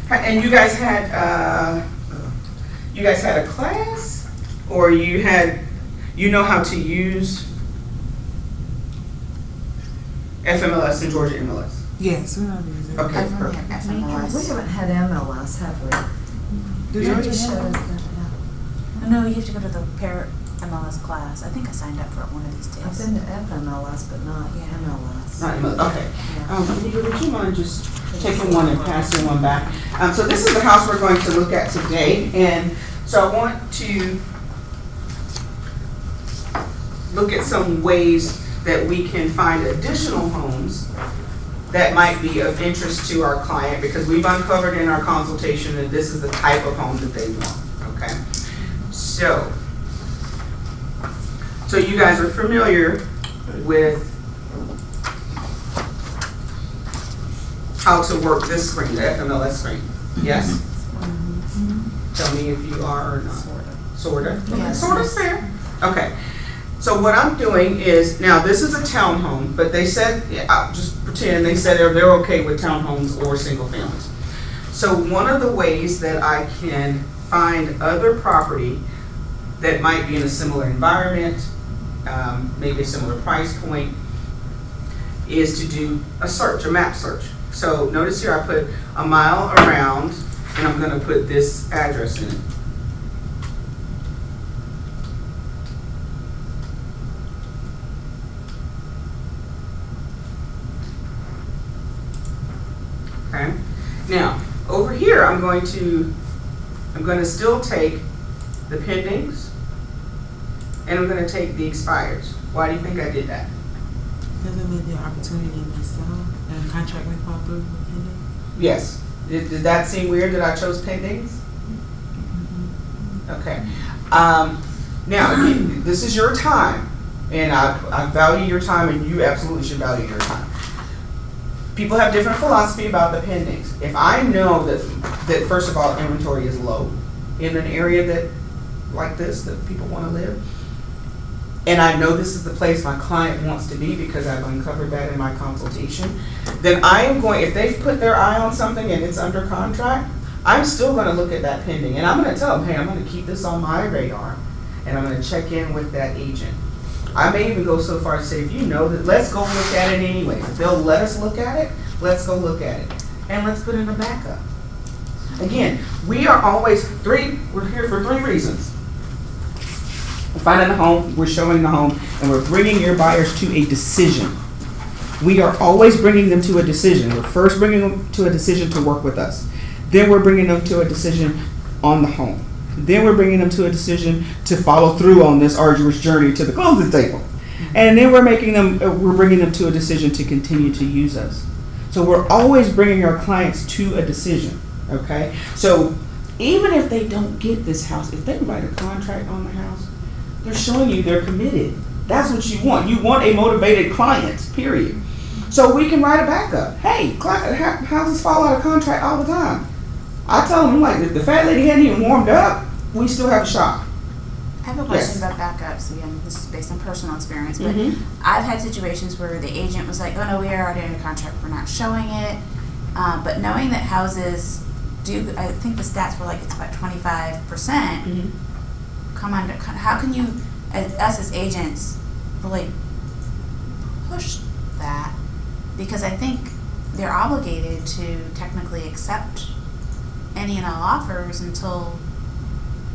and you guys had a class, or you know how to use FMLS and Georgia MLS. Yes, we know how to use it. Okay, I've only perfect. had We FMLS. haven't had MLS, have we? Did You you just showed us that, No, you have to go to the Parent MLS class. I think I signed up for one of these yeah. I've days. been to FMLS, but not MLS. Not MLS. Okay. Yeah. Would you mind just taking one and passing one back? So this is the house we're going to look at today, and so I want to look at some ways that we can find additional homes that might be of interest to our client, because we've uncovered in our consultation that this is the type of home that they want. Okay. So So you guys are familiar with how to work this screen, the FMLS screen, yes? Tell me if you are or not. Sorta. Okay. Yes. Sorta's fair. Okay. So what I'm doing is, now this is a townhome, but they said, I'll just pretend they said they're okay with townhomes or single families. So one of the ways that I can find other property that might be in a similar environment, maybe a similar price point, is to do a search, a map search. So notice here I put a mile around, and I'm going to put this address in it. Okay. Now over here, I'm going to still take the pendings, and I'm going to take the expires. Why do you think I did that? Because it made the opportunity to sell and contract may fall through with pending. Yes. Did that seem weird that I chose pendings? Okay. Now, again, this is your time, and I value your time, and you absolutely should value your time. People have different philosophy about the pendings. If I know that first of all, inventory is low in an area that like this, that people want to live, and I know this is the place my client wants to be because I've uncovered that in my consultation, then I am going, if they've put their eye on something and it's under contract, I'm still going to look at that pending, and I'm going to tell them, hey, I'm going to keep this on my radar, and I'm going to check in with that agent. I may even go so far as to say, if you know that, let's go look at it anyways. If they'll let us look at it, let's go look at it. And let's put in a backup. Again, we are always we're here for 3 reasons. We're finding a home, we're showing the home, and we're bringing your buyers to a decision. We are always bringing them to a decision. We're first bringing them to a decision to work with us. Then we're bringing them to a decision on the home. Then we're bringing them to a decision to follow through on this arduous journey to the closing table. And then we're bringing them to a decision to continue to use us. So we're always bringing our clients to a decision, okay? So even if they don't get this house, if they write a contract on the house, they're showing you they're committed. That's what you want. You want a motivated client, period. So we can write a backup. Hey, houses fall out of contract all the time. I tell them, like, if the fat lady hadn't even warmed up, we still have a shop. I have a question about backups. Again, this is based on personal experience, but I've had situations where the agent was like, oh no, we are already under contract, we're not showing it. But knowing that houses do, I think the stats were like it's about 25%. Come on, how can you, us as agents, really push that? Because I think they're obligated to technically accept any and all offers until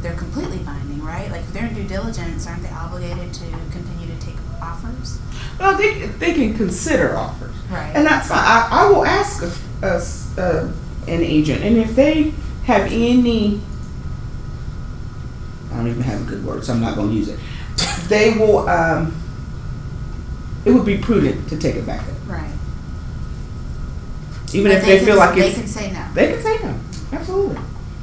they're completely binding, right? Like if they're in due diligence, aren't they obligated to continue to take offers? Well, they can consider offers. Right. And that's fine. I will ask an agent, and if they have any, I don't even have a good word, so I'm not going to use it. They will, it would be prudent to take it back up. Right. Even But if they feel like they it's, can say no. they can say no. Absolutely.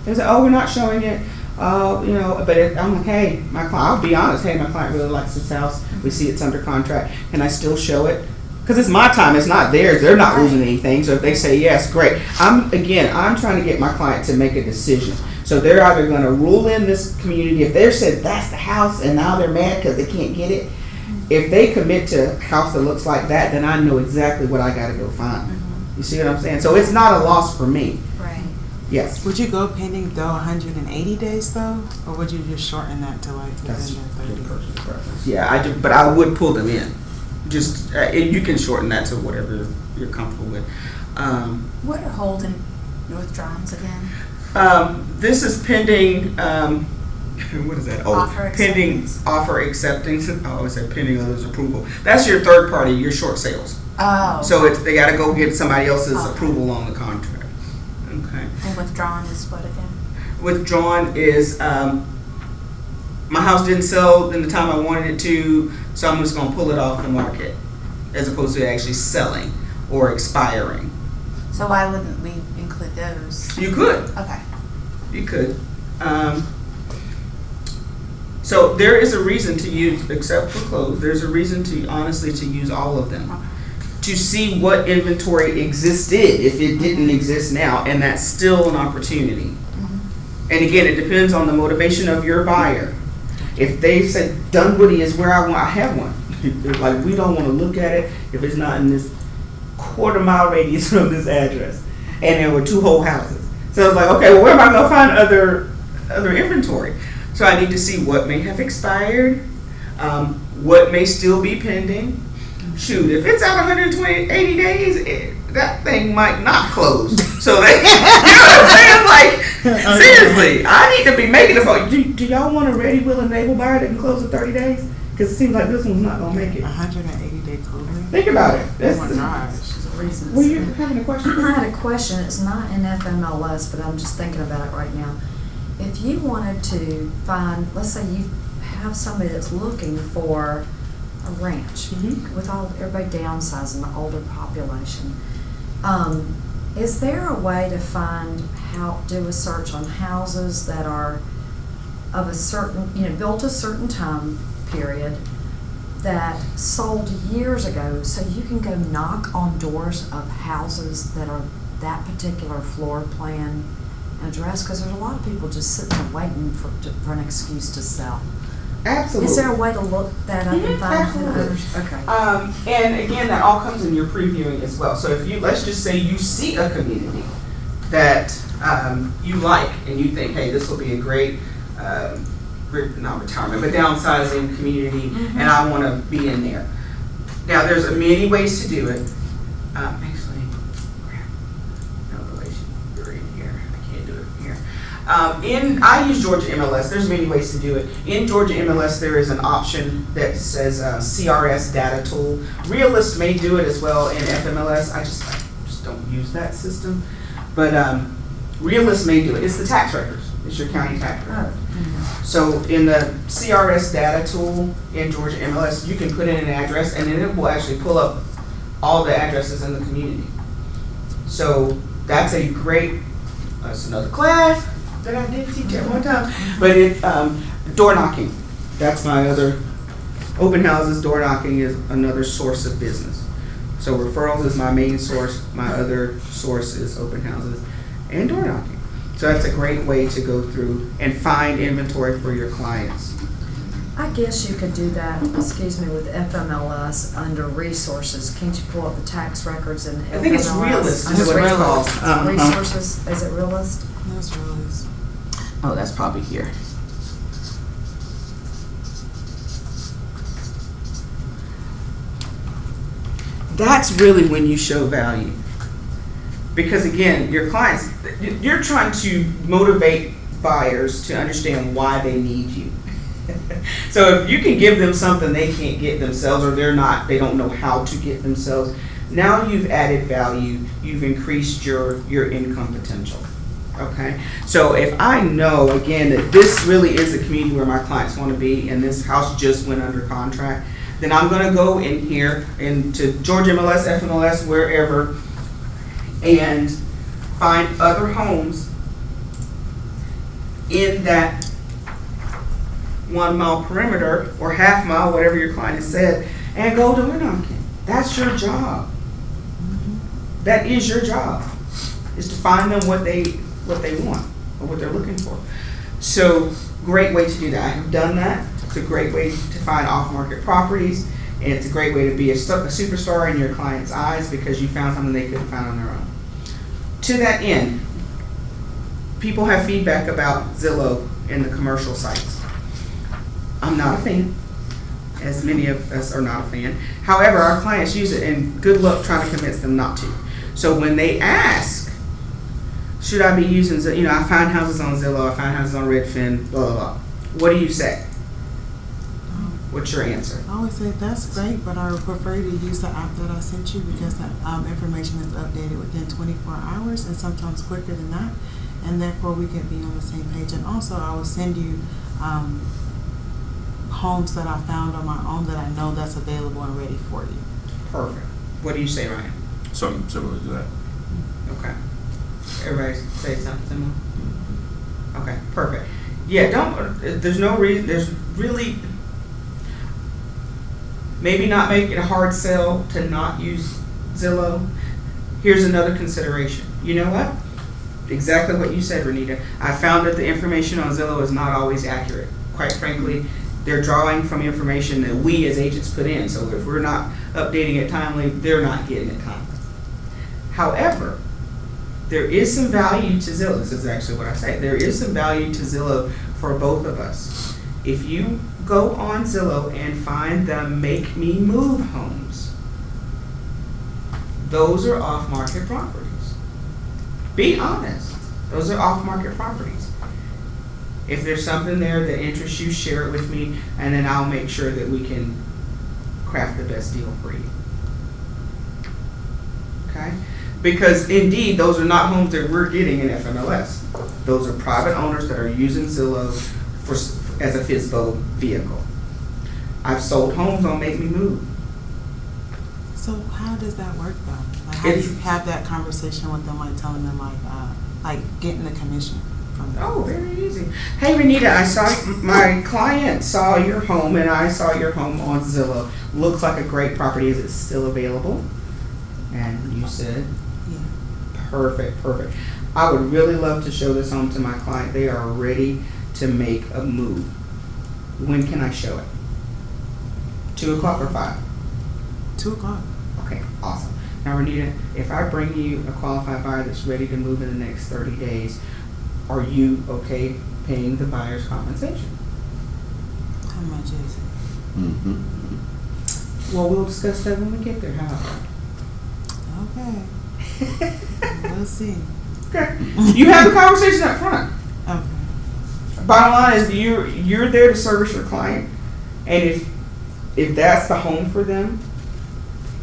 They say, oh, we're not showing it. But I'm like, hey, my client, I'll be honest, hey, my client really likes this house. We see it's under contract. Can I still show it? Because it's my time, it's not theirs. They're not losing anything. So if they say yes, great. I'm trying to get my client to make a decision. So they're either going to rule in this community. If they said that's the house and now they're mad because they can't get it, if they commit to a house that looks like that, then I know exactly what I got to go find. You see what I'm saying? So it's not a loss for me. Right. Yes. Would you go pending though 180 days though, or would you just shorten that to like within That's the 30? personal preference. Yeah, but I would pull them in. Just you can shorten that to whatever you're comfortable with. What are hold and withdrawals again? This is pending. What is that? Oh, Offer pending acceptance. offer acceptance. Oh, I said pending others' approval. That's your third party, your short sales. Oh. So they got to go get somebody else's Okay. approval on the contract. Okay. And withdrawn is what again? Withdrawn is my house didn't sell in the time I wanted it to, so I'm just going to pull it off the market, as opposed to actually selling or expiring. So why wouldn't we include those? You could. Okay. You could. So there is a reason to use, except for clothes, there's a reason to honestly to use all of them. To see what inventory existed if it didn't exist now, and that's still an opportunity. And again, it depends on the motivation of your buyer. If they said Dunwoody is where I have one. They're like, we don't want to look at it if it's not in this quarter-mile radius from this address. And there were 2 whole houses. So I was like, okay, well, where am I going to find other inventory? So I need to see what may have expired, what may still be pending. Shoot, if it's out 180 days, that thing might not close. So they, you know what I'm saying? Like, seriously, I need to be making a phone. Do y'all want a ready, willing, and able buyer that can close in 30 days? Because it seems like this one's not going to make it. 180-day cooling. Think about it. Oh my gosh. Were you having a question? I had a question. It's not in FMLS, but I'm just thinking about it right now. If you wanted to find, let's say you have somebody that's looking for a ranch with everybody downsizing, the older population, is there a way to do a search on houses that are of a certain, built a certain time period that sold years ago, so you can go knock on doors of houses that are that particular floor plan address? Because there's a lot of people just sitting there waiting for an excuse to sell. Absolutely. Is there a way to look that up and find absolutely. others? Okay. And again, that all comes in your previewing as well. So if let's just say you see a community that you like and you think, hey, this will be a great, not retirement, but downsizing community, and I want to be in there. Now, there's many ways to do it. Actually, no relation. You're in here. I can't do it from here. I use Georgia MLS. There's many ways to do it. In Georgia MLS, there is an option that says CRS data tool. Realist may do it as well in FMLS. I just don't use that system. But Realist may do it. It's the tax records. It's your county tax record. So in the CRS data tool in Georgia MLS, you can put in an address, and then it will actually pull up all the addresses in the community. So that's a great, that's another class that I did teach at one time. But door knocking, that's my other, open houses, door knocking is another source of business. So referrals is my main source. My other source is open houses and door knocking. So that's a great way to go through and find inventory for your clients. I guess you could do that, with FMLS under resources. Can't you pull up the tax records in FMLS? I think it's Realist is what it's called. Resources, is it Realist? No, it's Realist. Oh, that's probably here. That's really when you show value. Because again, your clients, you're trying to motivate buyers to understand why they need you. So if you can give them something they can't get themselves, or they don't know how to get themselves, now you've added value, you've increased your income potential. Okay? So if I know, again, that this really is a community where my clients want to be, and this house just went under contract, then I'm going to go in here into Georgia MLS, FMLS, wherever, and find other homes in that 1 mile perimeter or half mile, whatever your client has said, and go door knocking. That's your job. That is your job, is to find them what they want or what they're looking for. So great way to do that. I have done that. It's a great way to find off-market properties, and it's a great way to be a superstar in your client's eyes because you found something they couldn't find on their own. To that end, people have feedback about Zillow and the commercial sites. I'm not a fan, as many of us are not a fan. However, our clients use it, and good luck trying to convince them not to. So when they ask, should I be using Zillow? I find houses on Zillow, I find houses on Redfin, blah, blah, blah. What do you say? What's your answer? I always say that's great, but I would prefer you to use the app that I sent you because that information is updated within 24 hours and sometimes quicker than that, and therefore we can be on the same page. And also I will send you homes that I found on my own that I know that's available and ready for you. Perfect. What do you say, Ryan? Something similar to that. Okay. Everybody say something similar? Okay, perfect. Yeah, there's no reason, there's really, maybe not make it a hard sell to not use Zillow. Here's another consideration. You know what? Exactly what you said, Renita. I found that the information on Zillow is not always accurate. Quite frankly, they're drawing from information that we as agents put in. So if we're not updating it timely, they're not getting it timely. However, there is some value to Zillow. This is actually what I say. There is some value to Zillow for both of us. If you go on Zillow and find the Make Me Move homes, those are off-market properties. Be honest. Those are off-market properties. If there's something there that interests you, share it with me, and then I'll make sure that we can craft the best deal for you. Okay? Because indeed, those are not homes that we're getting in FMLS. Those are private owners that are using Zillow as a FSBO vehicle. I've sold homes on Make Me Move. So how does that work though? Like how do you have that conversation with them, like telling them like getting the commission from them? Oh, very easy. Hey Renita, I saw my client saw your home and I saw your home on Zillow. Looks like a great property. Is it still available? And you said, yeah. Perfect. I would really love to show this home to my client. They are ready to make a move. When can I show it? 2 o'clock or 5? 2 o'clock. Okay, awesome. Now, Renita, if I bring you a qualified buyer that's ready to move in the next 30 days, are you okay paying the buyer's compensation? How much is it? Mm-hmm. Well, we'll discuss that when we get there. How about Okay. that? We'll see. Okay. You have the conversation up front. Okay. Bottom line is you're there to service your client, and if that's the home for them,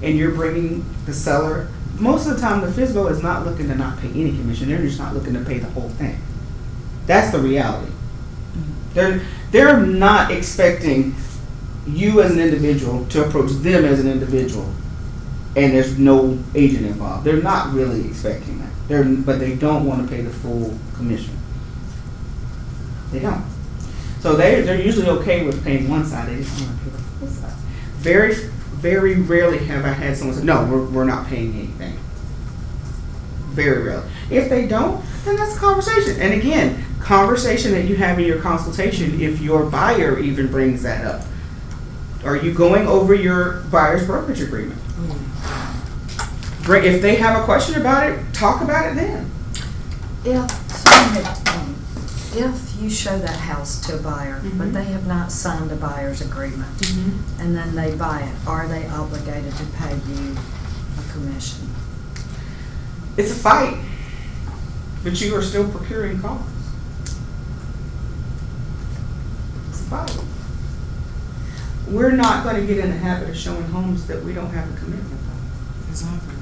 and you're bringing the seller, most of the time the FSBO is not looking to not pay any commission. They're just not looking to pay the whole thing. That's the reality. They're not expecting you as an individual to approach them as an individual, and there's no agent involved. They're not really expecting that. But they don't want to pay the full commission. They don't. So they're usually okay with paying one side. They just don't want to pay the full side. Very, very rarely have I had someone say, no, we're not paying anything. Very rarely. If they don't, then that's a conversation. And again, conversation that you have in your consultation, if your buyer even brings that up. Are you going over your buyer's brokerage agreement? If they have a question about it, talk about it then. If you show that house to a buyer, but they have not signed a buyer's agreement, and then they buy it, are they obligated to pay you a commission? It's a fight, but you are still procuring costs. It's a fight. We're not going to get in the habit of showing homes that we don't have a commitment on. Exactly.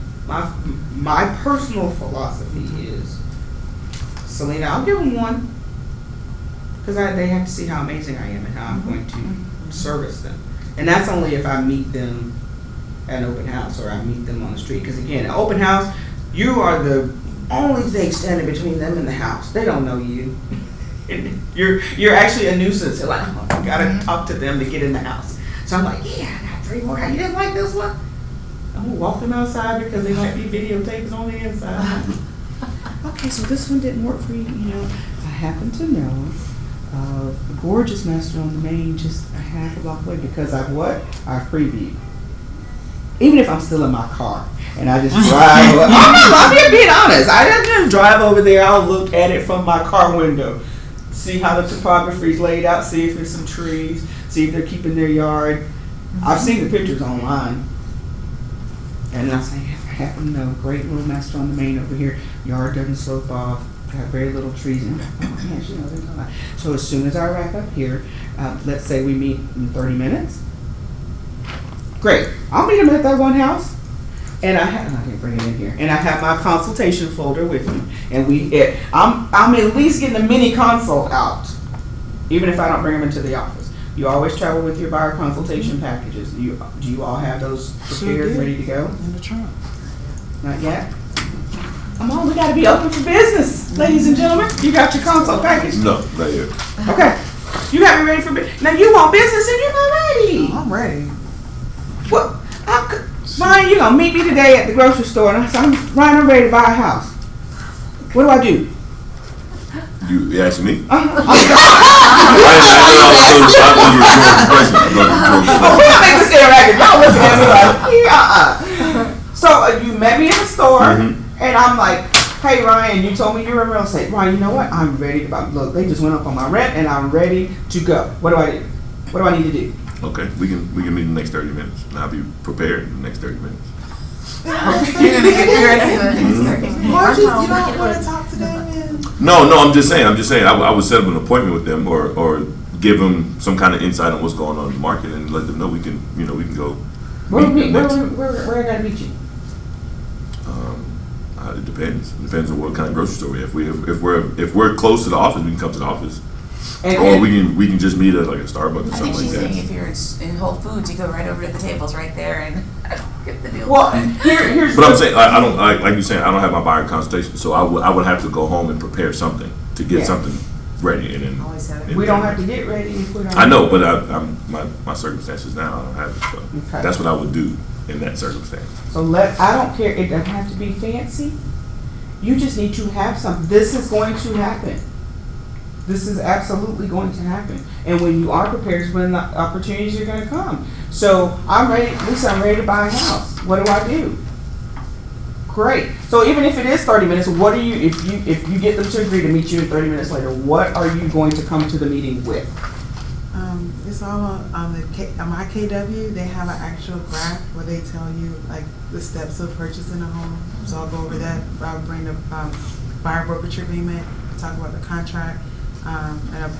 My personal philosophy is, Selena, I'll give them one, because they have to see how amazing I am and how I'm going to service them. And that's only if I meet them at an open house or I meet them on the street. Because again, an open house, you are the only thing standing between them and the house. They don't know you. You're actually a nuisance. They're like, oh, I gotta talk to them to get in the house. So I'm like, yeah, I got 3 more. You didn't like this one? I'm gonna walk them outside because they might be videotaping on the inside. Okay, so this one didn't work for you. You know, I happen to know of a gorgeous master on the main just a half a block away because I've previewed. Even if I'm still in my car and I just drive over, I'm just being honest. I just drive over there. I'll look at it from my car window, see how the topography's laid out, see if there's some trees, see if they're keeping their yard. I've seen the pictures online. And then I say, I happen to know, great little master on the main over here. Yard doesn't slope off, got very little trees in it. Oh man, you know what they're talking about. So as soon as I wrap up here, let's say we meet in 30 minutes. Great, I'll meet them at that one house. And I didn't bring it in here. And I have my consultation folder with me. And I'm at least getting a mini consult out, even if I don't bring them into the office. You always travel with your buyer consultation packages. Do you all have those prepared, ready to go? In the trunk. Not yet? Come on, we gotta be open for business, ladies and gentlemen. You got your consult package? No, not yet. Okay. You got me ready for business. Now you want business and you're not ready. I'm ready. Well, Ryan, you gonna meet me today at the grocery store, and I said, Ryan, I'm ready to buy a house. What do I do? You asking me? Oh, I we don't make this interactive. Y'all looking at me like, yeah. So you met me in the store, and I'm like, hey Ryan, you told me you were in real estate. Ryan, you know what? I'm ready to buy. Look, they just went up on my rent, and I'm ready to go. What do I do? What do I need to do? Okay, we can meet in the next 30 minutes, and I'll be prepared in the next 30 minutes. You're gonna get me ready. Why you don't want to talk to them? No, I'm just saying. I would set up an appointment with them, or give them some kind of insight on what's going on in the market, and let them know we can go. Where I gotta meet you? It depends. It depends on what kind of grocery store we have. If we're close to the office, we can come to the office, or we can just meet at like a Starbucks or I think something she's like saying that. if you're in Whole Foods, you go right over to the tables right there and get the deal. Well, here's. But I'm saying I don't like you're saying I don't have my buyer consultation, so I would have to go home and prepare something to get something ready, and then Always have it. We don't have to get ready if we don't. I know, but I'm my circumstances now I don't have it, so Okay. that's what I would do in that circumstance. So I don't care. It doesn't have to be fancy. You just need to have something. This is going to happen. This is absolutely going to happen. And when you are prepared is when the opportunities are going to come. So I'm ready. Lisa, I'm ready to buy a house. What do I do? Great. So even if it is 30 minutes, what are you? If you get them to agree to meet you 30 minutes later, what are you going to come to the meeting with? It's all on my KW. They have an actual graph where they tell you like the steps of purchasing a home. So I'll go over that. I'll bring the buyer brokerage agreement, talk about the contract, and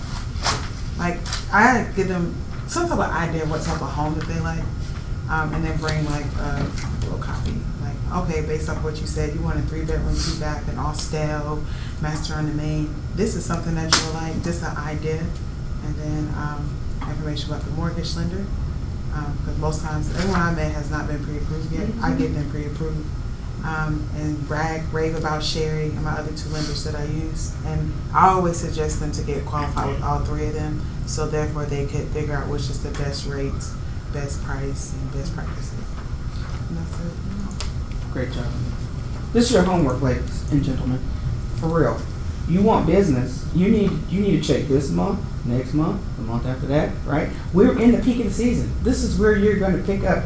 I give them some type of idea of what type of home that they like, and then bring like a little copy. Like, okay, based off what you said, you want a 3-bedroom, 2-bath, and all style, master on the main. This is something that you like, just an idea, and then information about the mortgage lender, because most times everyone I met has not been pre-approved yet. I get them pre-approved, and rave about Sherry and my other 2 lenders that I use, and I always suggest them to get qualified with all 3 of them, so therefore they could figure out which is the best rates, best price, and best practices. And that's it. Great job. This is your homework, ladies and gentlemen. For real. You want business. You need to check this month, next month, the month after that, right? We're in the peak of the season. This is where you're going to pick up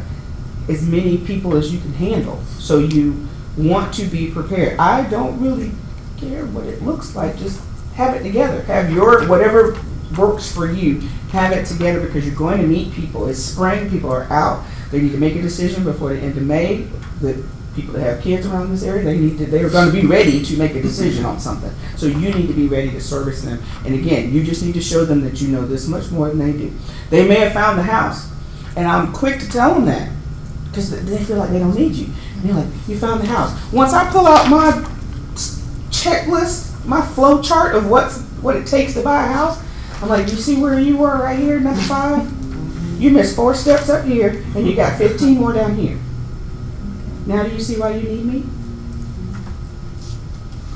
as many people as you can handle. So you want to be prepared. I don't really care what it looks like. Just have it together. Have your, whatever works for you, have it together, because you're going to meet people. It's spring. People are out. They need to make a decision before the end of May. The people that have kids around this area, they are going to be ready to make a decision on something. So you need to be ready to service them. And again, you just need to show them that you know this much more than they do. They may have found the house, and I'm quick to tell them that, because they feel like they don't need you. And they're like, you found the house. Once I pull out my checklist, my flow chart of what it takes to buy a house, I'm like, you see where you were right here, number 5? You missed 4 steps up here, and you got 15 more down here. Now do you see why you need me?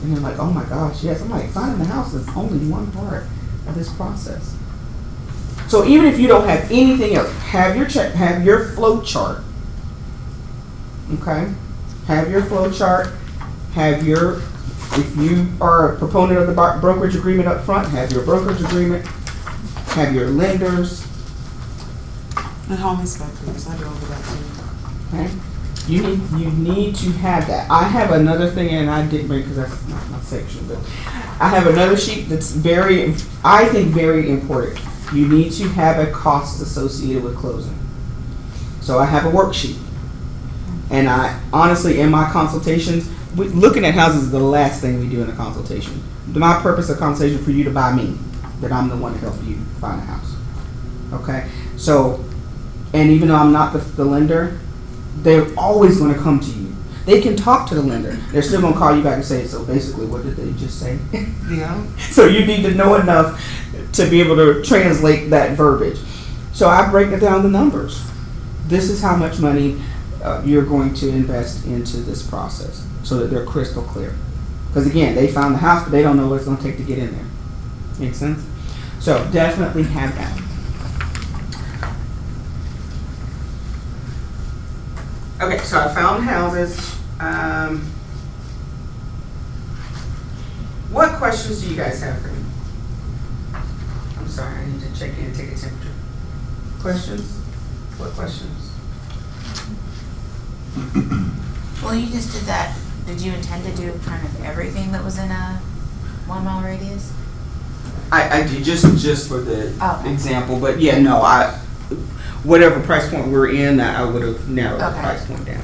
And they're like, oh my gosh, yes. I'm like, finding the house is only one part of this process. So even if you don't have anything else, have your flow chart. Okay? Have your flow chart. If you are a proponent of the brokerage agreement up front, have your brokerage agreement. Have your lenders. And home inspectors, I do over that too. Okay? You need to have that. I have another thing, and I didn't bring because that's not my section, but I have another sheet that's very important. You need to have a cost associated with closing. So I have a worksheet, and I honestly, in my consultations, looking at houses is the last thing we do in a consultation. My purpose of consultation is for you to buy me, that I'm the one to help you find a house. Okay, so, and even though I'm not the lender, they're always going to come to you. They can talk to the lender. They're still going to call you back and say, so basically, what did they just say? Yeah. So you need to know enough to be able to translate that verbiage. So I break it down the numbers. This is how much money you're going to invest into this process so that they're crystal clear. Because again, they found the house, but they don't know what it's going to take to get in there. Make sense? So definitely have that. Okay, so I found houses. What questions do you guys have for me? I'm sorry, I need to check in and take a temperature. Questions? What questions? Well, you just did that. Did you intend to do kind of everything that was in a 1 mile radius? I did just for the Okay. example, but yeah, no, whatever price point we're in, I would have narrowed the Okay. price point down.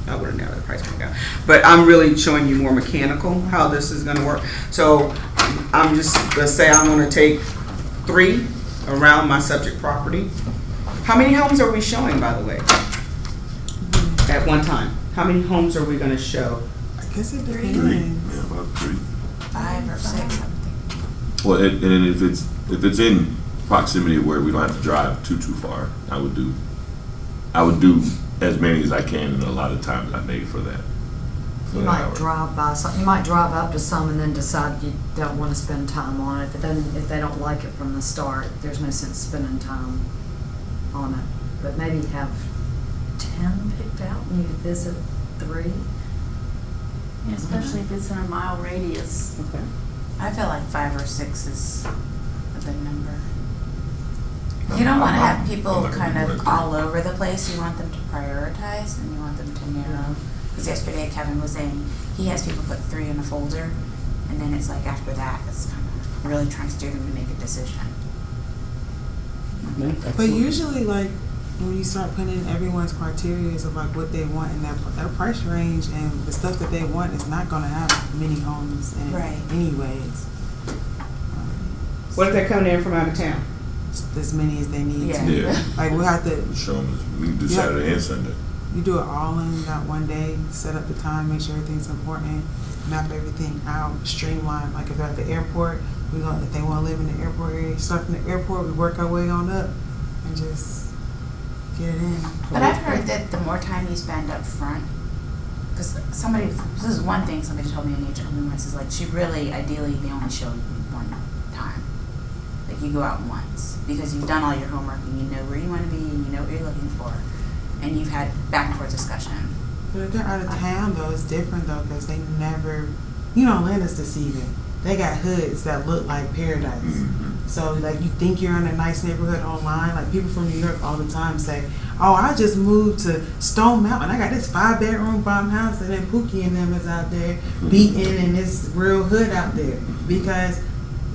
I would have narrowed the price point down. But I'm really showing you more mechanical how this is going to work. So I'm just, let's say I'm going to take 3 around my subject property. How many homes are we showing, by the way, at one time? How many homes are we going to show? I guess it 3. depends. Yeah, about 3. 5 or 6, I'm thinking. Well, and if it's in proximity where we don't have to drive too far, I would do as many as I can, and a lot of times I made for that. You might drive by some, you might drive up to some and then decide you don't want to spend time on it. If they don't like it from the start, there's no sense spending time on it. But maybe have 10 picked out and you visit 3. Yeah, especially if it's in a mile radius. Okay. I feel like 5 or 6 is a good number. You don't want to have people kind of all over the place. You want them to prioritize and you want them to narrow. Because yesterday Kevin was saying he has people put 3 in a folder, and then it's like after that, it's kind of really trying to steer them to make a decision. But usually, like, when you start putting in everyone's criteria of like what they want in their price range, and the stuff that they want is not going to have many homes in it Right. anyways. What if they're coming in from out of town? As many as they need Yeah. to. Yeah, Like, we'll have to, show them. We can do Yeah. Saturday and Sunday. you do it all in that one day, set up the time, make sure everything's important, map everything out, streamline. Like if they're at the airport, if they want to live in the airport area, start from the airport, we work our way on up and just get it in. But I've heard that the more time you spend up front, because this is one thing somebody told me an agent who once is like, she really, ideally, they only show you one time. Like you go out once, because you've done all your homework and you know where you want to be and you know what you're looking for, and you've had back and forth discussion. But if they're out of town, though, it's different, though, because they never, Atlanta's deceiving. They got hoods that look like paradise. Mm-hmm. So, like, you think you're in a nice neighborhood online. Like, people from New York all the time say, oh, I just moved to Stone Mountain. I got this 5-bedroom farmhouse, and then Pookie and them is out there beating, and it's real hood out there. Because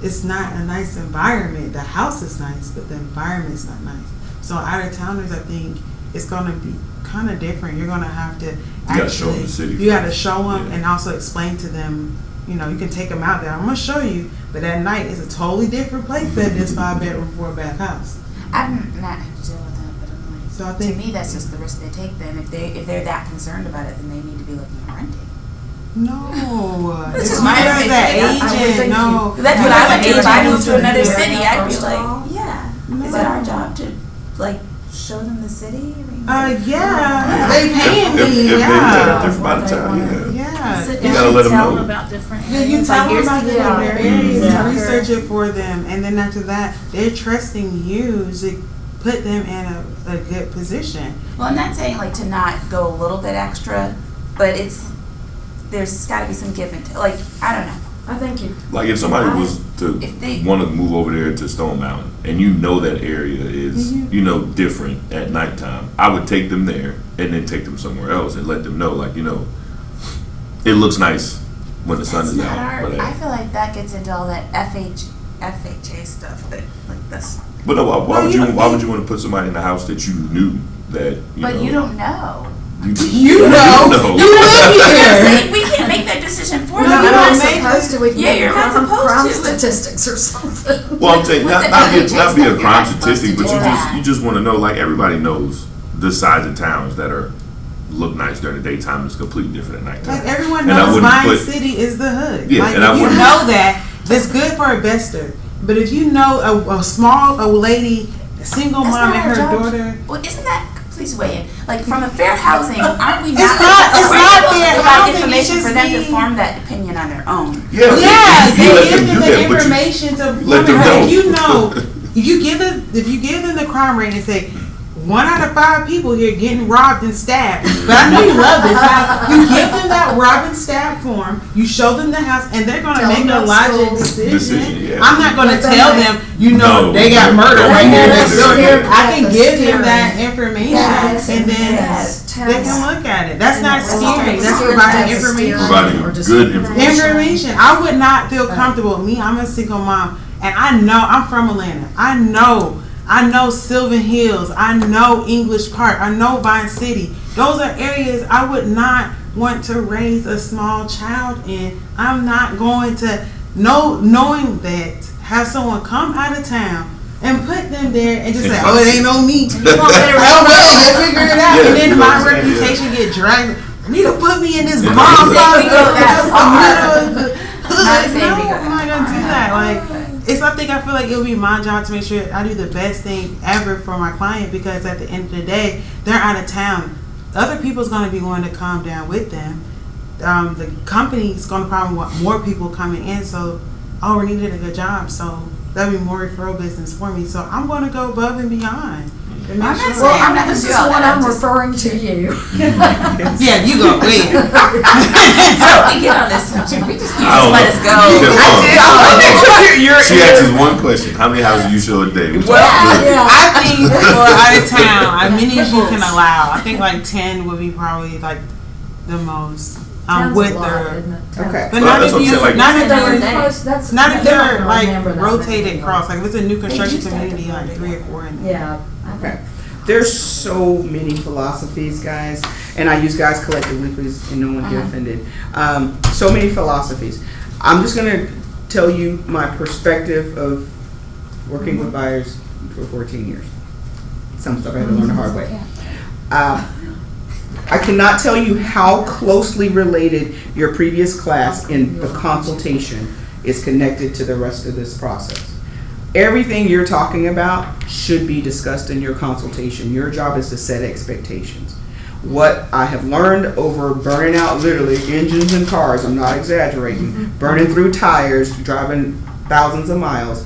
it's not a nice environment. The house is nice, but the environment's not nice. So, out-of-towners, I think, it's going to be kind of different. You're going to have to gotta show them the city You got to first. show them Yeah. and also explain to them, you can take them out there. I'm going to show you, but at night it's a totally different place than this 5-bedroom, 4-bath house. I've not had to deal with that, but I'm like, So I to think me, that's just the risk they take. Then if they're that concerned about it, then they need to be looking at renting. No, This it's is my not as opinion. that I would agent. think No, That's You what have I would an do if I agent moved to who's another in the city. area, I'd be first of all? like, yeah. Is it our job to like show them the city? I mean, yeah, they paying If me. they live in a Yeah, different part of town, yeah. yeah. Sit You down gotta and let 'em tell know. them about different Yeah, areas. you tell Like, them here's about the their deal. areas, Yeah. research it for them, and then after that, they're trusting you to put them in a good position. Well, I'm not saying like to not go a little bit extra, but there's got to be some give and take. Like I don't know. I think you. Like if somebody was to If they- want to move over there to Stone Mountain, and that area is different at nighttime, I would take them there and then take them somewhere else and let them know, like it looks nice when the sun That's is not out. our. But, I feel like that gets into all that FHA stuff. That like this. but no, why Well, would you you? don't Why would think- you want to put somebody in a house that you knew that But you don't know. You know. You live I'm here. saying we can't make that decision for No, you. you You're don't not make supposed to. We can Yeah, get you're not crime- supposed crime to. statistics or something. Well, I'm saying With not the not be FHA a stuff, crime you're not supposed statistic, to but do that. you just want to know, like everybody knows the size of towns that look nice during the daytime is completely different at nighttime. Like everyone And I knows wouldn't my put- city is the hood. Yeah, like and I if you wouldn't- know that, that's good for an investor. But if you know a small lady, a single That's mom not and our her job. daughter, Well, isn't that please weigh in. Like from a fair housing, aren't we It's not? not we're fair supposed to housing, provide it's information just for them to being- form that opinion on their own. Yeah, Yeah, if you let give them them do the that, but you- information to let them know. if you give them the crime rate and say 1 out of 5 people here getting robbed and stabbed, but I know you love this. Now, you give them that rob and stab form, you show them the house, and they're gonna Tell make them a about logical schools. decision. Yeah. I'm not gonna Let them tell make- them, you know, No, they got no, murder don't right do here. that. I can That's give them scary. that information, Yes, and then yes. they can look at it. That's And not that's scary. not That's scary. providing That's information. scary. Providing Or just good information. Information. I would not feel comfortable. Me, I'm a single mom, and I know I'm from Atlanta. I know Sylvan Hills. I know English Park. I know Vine City. Those are areas I would not want to raise a small child in. I'm not going to knowing that have someone come out of town and put them there and just say, "Oh, it ain't on me." You won't get Oh around well, they figure it out, Yeah, and then you know my what I'm saying, reputation get dragged. Need to put me in this Yeah. bomb. We go that far. No, Not saying we go I'm not gonna do that. Like, I feel like it'll be my job to make sure I do the best thing ever for my client, because at the end of the day, they're out of town. Other people's gonna be wanting to calm down with them. The company's gonna probably want more people coming in, so I already did a good job. So that'll be more referral business for me. So I'm gonna go above and beyond. To make I'm not sure. saying- Well, I'm not this gonna is do all what that. I'm referring to you. Yeah, you go. Wait. So we get on this subject. We just, you I just don't let know. us go. She asks us one question: how many houses you show a day? We talk good. Yeah. I think for out of town, as many as you can allow. I think like 10 would be probably like the most. Sounds With a lot, their, isn't it? Okay. but Well, not that's if what I'm you, saying, like- not if They're they're, close, that's- not if they're they're not like remember that rotated many. across. Like if it's a new construction used to have community, to like do 3 or that. 4 in there. Yeah. Okay. There's so many philosophies, guys, and I use guys collectively, please, and no one get offended. So many philosophies. I'm just gonna tell you my perspective of working with buyers for 14 years. Some stuff I had to learn the hard way. I cannot tell you how closely related your previous class in the consultation is connected to the rest of this process. Everything you're talking about should be discussed in your consultation. Your job is to set expectations. What I have learned over burning out literally engines and cars, I'm not exaggerating, burning through tires, driving thousands of miles.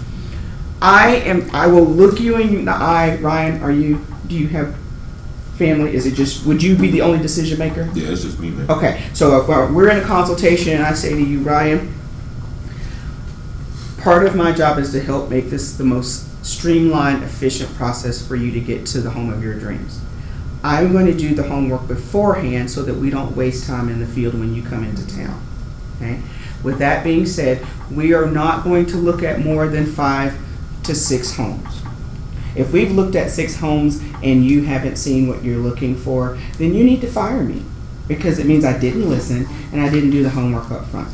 I will look you in the eye, Ryan, do you have family? Is it just, would you be the only decision maker? Yeah, it's just me, man. Okay, so if we're in a consultation and I say to you, Ryan, part of my job is to help make this the most streamlined, efficient process for you to get to the home of your dreams. I'm going to do the homework beforehand so that we don't waste time in the field when you come into town. Okay? With that being said, we are not going to look at more than 5 to 6 homes. If we've looked at 6 homes and you haven't seen what you're looking for, then you need to fire me, because it means I didn't listen and I didn't do the homework up front.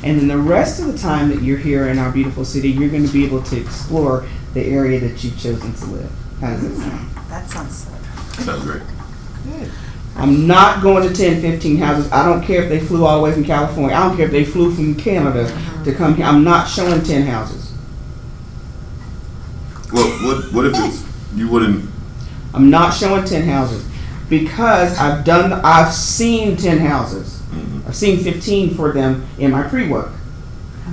And then the rest of the time that you're here in our beautiful city, you're going to be able to explore the area that you've chosen to live. How does it sound? That sounds so. Sounds great. I'm not going to 10, 15 houses. I don't care if they flew all the way from California. I don't care if they flew from Canada to come here. I'm not showing 10 houses. Well, what if it's you wouldn't? I'm not showing 10 houses because I've seen 10 houses. I've seen 15 for them in my pre-work.